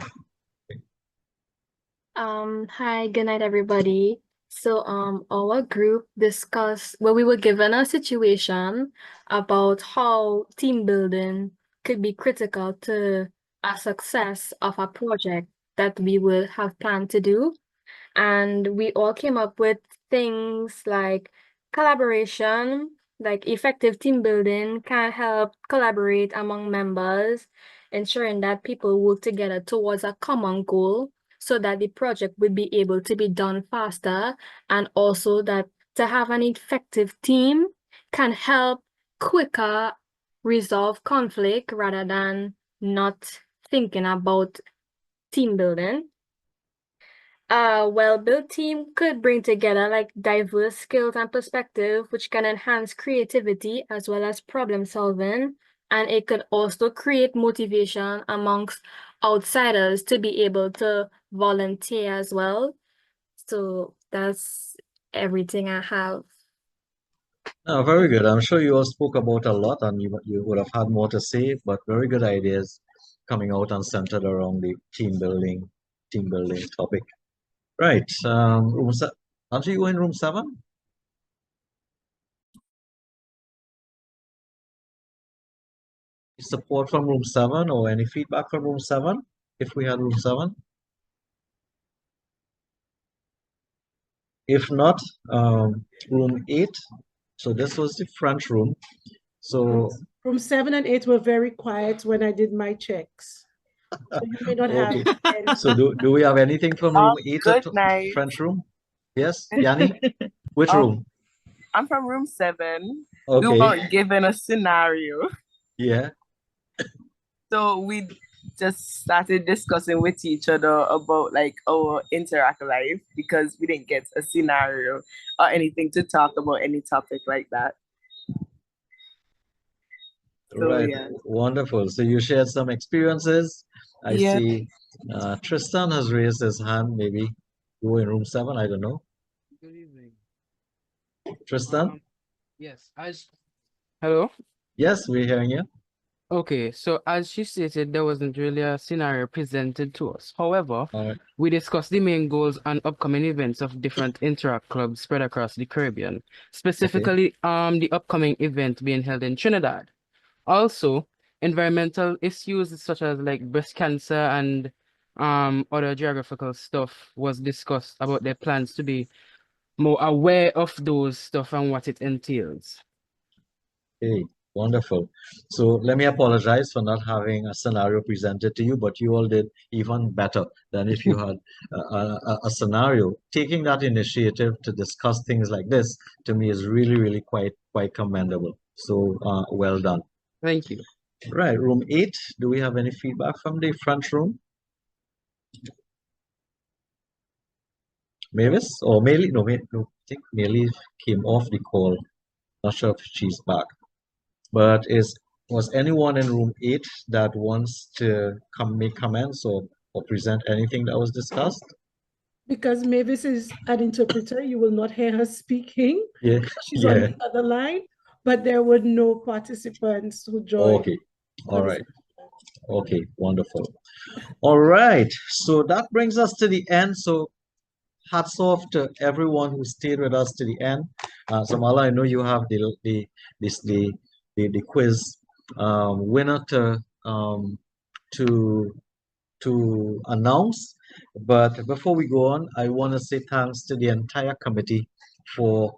Hi, good night, everybody. So, our group discussed, well, we were given a situation about how team building could be critical to a success of a project that we will have planned to do. And we all came up with things like collaboration, like effective team building can help collaborate among members, ensuring that people work together towards a common goal so that the project will be able to be done faster, and also that to have an effective team can help quicker resolve conflict rather than not thinking about team building. A well-built team could bring together like diverse skills and perspective, which can enhance creativity as well as problem solving. And it could also create motivation amongst outsiders to be able to volunteer as well. So that's everything I have.
Oh, very good. I'm sure you all spoke about a lot and you would have had more to say, but very good ideas coming out and centered around the team building topic. Right. Aren't you in room 7? Support from room 7 or any feedback from room 7 if we had room 7? If not, room 8. So this was the front room. So
room 7 and 8 were very quiet when I did my checks. So you may not have.
okay. So do we have anything from room 8
Good
at
night.
front room? Yes, Yanni? Which room?
I'm from room 7.
Okay.
We weren't given a scenario.
Yeah.
So we just started discussing with each other about like our interact life because we didn't get a scenario or anything to talk about any topic like that. So,
Right.
yeah.
Wonderful. So you shared some experiences. I
Yeah.
see Tristan has raised his hand. Maybe go in room 7. I don't know.
Good evening.
Tristan?
Yes, hello?
Yes, we're hearing you.
Okay, so as she stated, there wasn't really a scenario presented to us. However, we discussed the main goals and upcoming events of different Interact clubs spread across the Caribbean, specifically the upcoming event being held in Trinidad. Also, environmental issues such as like breast cancer and other geographical stuff was discussed about their plans to be more aware of those stuff and what it entails.
Okay, wonderful. So let me apologize for not having a scenario presented to you, but you all did even better than if you had a scenario. Taking that initiative to discuss things like this, to me, is really, really quite commendable. So well done.
Thank you.
Right, room 8. Do we have any feedback from the front room? Mavis or Maylie? No, I think Maylie came off the call. Not sure if she's back. But was anyone in room 8 that wants to make comments or present anything that was discussed?
Because Mavis is an interpreter, you will not hear her speaking.
Yeah,
She's on the other line, but there were no participants who joined.
Okay, all right. Okay, wonderful. All right, so that brings us to the end. So hats off to everyone who stayed with us to the end. Samala, I know you have the quiz winner to announce, but before we go on, I want to say thanks to the entire committee for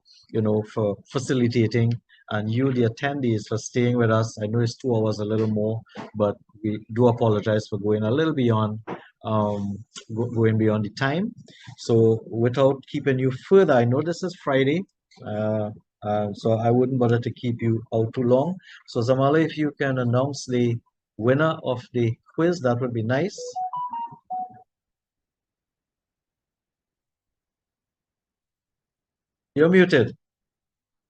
for facilitating, and you, the attendees, for staying with us. I know it's 2 hours a little more, but we do apologize for going a little beyond going beyond the time. So without keeping you further, I know this is Friday, so I wouldn't bother to keep you out too long. So Zamala, if you can announce the winner of the quiz, that would be nice. You're muted.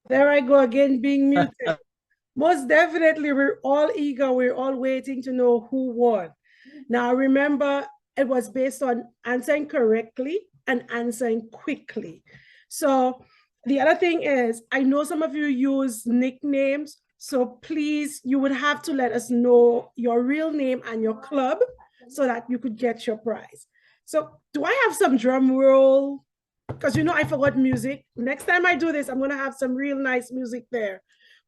There I go again, being muted. Most definitely, we're all eager. We're all waiting to know who won. Now, remember, it was based on answering correctly and answering quickly. So the other thing is, I know some of you use nicknames, so please, you would have to let us know your real name and your club so that you could get your prize. So do I have some drum roll? Because you know I forgot music. Next time I do this, I'm gonna have some real nice music there.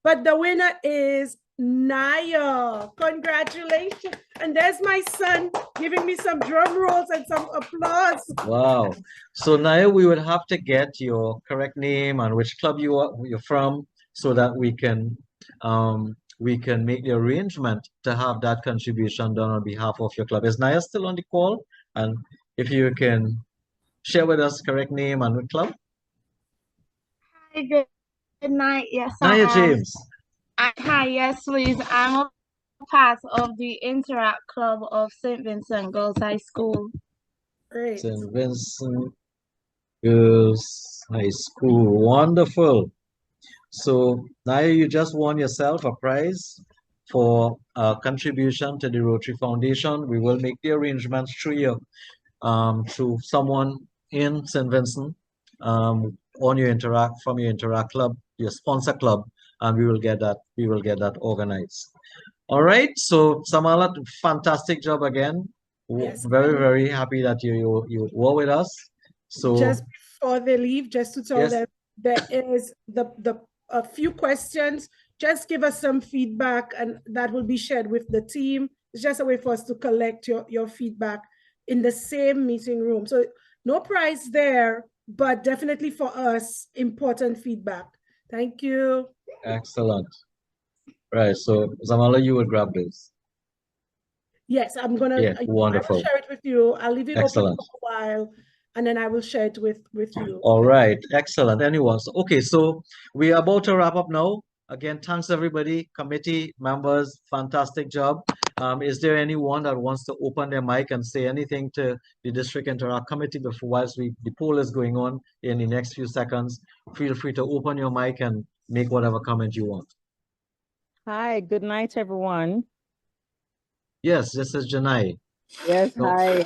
But the winner is Naya. Congratulations. And there's my son giving me some drum rolls and some applause.
Wow. So Naya, we would have to get your correct name and which club you're from so that we can make the arrangement to have that contribution done on behalf of your club. Is Naya still on the call? And if you can share with us correct name and which club?
Hi, good night. Yes,
Naya
I am.
James.
Hi, yes, please. I'm a part of the Interact Club of St. Vincent Girls High School.
Great.
St. Vincent Girls High School. Wonderful. So Naya, you just won yourself a prize for a contribution to the Rotary Foundation. We will make the arrangements through you, through someone in St. Vincent, from your Interact club, your sponsor club, and we will get that organized. All right. So Samala, fantastic job again.
Yes,
Very, very happy that you were with us. So
just before they leave, just to tell
yes.
them there is a few questions. Just give us some feedback and that will be shared with the team. It's just a way for us to collect your feedback in the same meeting room. So no prize there, but definitely for us, important feedback. Thank you.
Excellent. Right. So Zamala, you will grab this.
Yes, I'm gonna.
Yeah,
I
wonderful.
will share it with you. I'll leave it
Excellent.
open for a while, and then I will share it with you.
All right. Excellent. Anyone? Okay, so we are about to wrap up now. Again, thanks everybody, committee members, fantastic job. Is there anyone that wants to open their mic and say anything to the District Interact Committee before whilst the poll is going on in the next few seconds? Feel free to open your mic and make whatever comment you want.
Hi, good night, everyone.
Yes, this is Janai.
Yes,
No,
hi.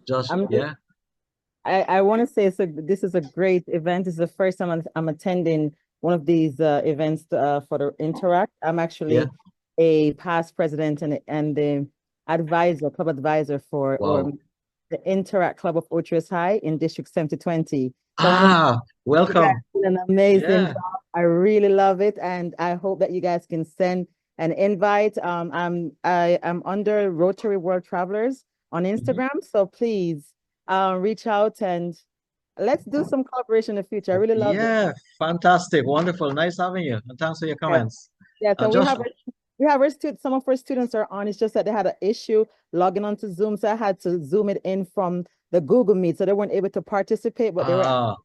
Josh,
I'm
yeah.
I want to say this is a great event. This is the first time I'm attending one of these events for the Interact. I'm actually a past president and the club advisor for the Interact Club of Orchard High in District 7020. So
welcome.
You guys did an amazing
Yeah.
job. I really love it, and I hope that you guys can send an invite. I am under Rotary World Travelers on Instagram, so please reach out and let's do some collaboration in the future. I really love it.
Yeah, fantastic, wonderful, nice having you, and thanks for your comments.
Yeah, so
Josh,
we have some of our students are on. It's just that they had an issue logging onto Zoom, so I had to zoom it in from the Google Meet, so they weren't able to participate, but they were.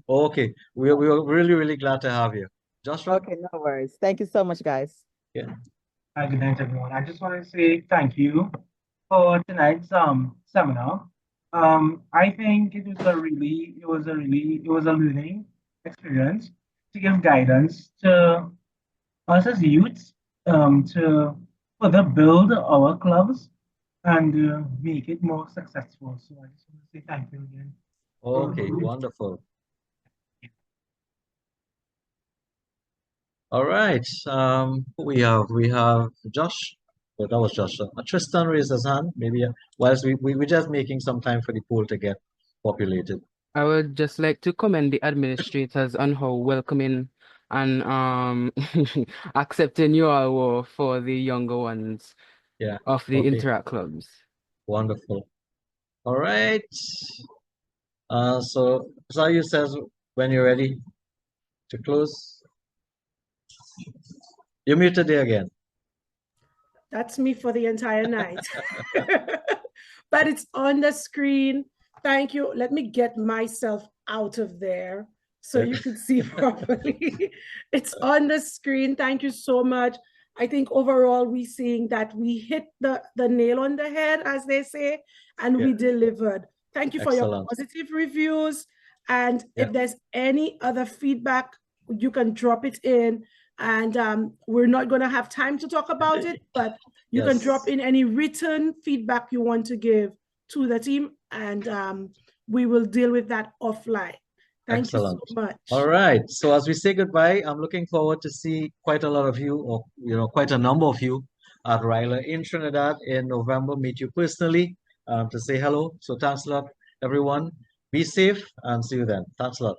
Okay, we were really, really glad to have you. Joshua?
Okay, no worries. Thank you so much, guys.
Yeah.
Hi, good night, everyone. I just want to say thank you for tonight's seminar. I think it was a learning experience to give guidance to us as youths to further build our clubs and make it more successful. So I just want to say thank you again.
Okay, wonderful. All right. We have Josh. Oh, that was Josh. Tristan raised his hand. Maybe whilst we're just making some time for the poll to get populated.
I would just like to commend the administrators on how welcoming and accepting you all were for the younger ones of the Interact clubs.
Wonderful. All right. So Sayu says when you're ready to close. You're muted there again.
That's me for the entire night. But it's on the screen. Thank you. Let me get myself out of there so you can see properly. It's on the screen. Thank you so much. I think overall we're seeing that we hit the nail on the head, as they say, and we delivered. Thank you for your positive reviews. And if there's any other feedback, you can drop it in. And we're not going to have time to talk about it, but you can drop in any written feedback you want to give to the team, and we will deal with that offline. Thank
Excellent.
you so much.
All right. So as we say goodbye, I'm looking forward to see quite a lot of you, or quite a number of you at Ryla in Trinidad in November. Meet you personally to say hello. So thanks a lot, everyone. Be safe and see you then. Thanks a lot.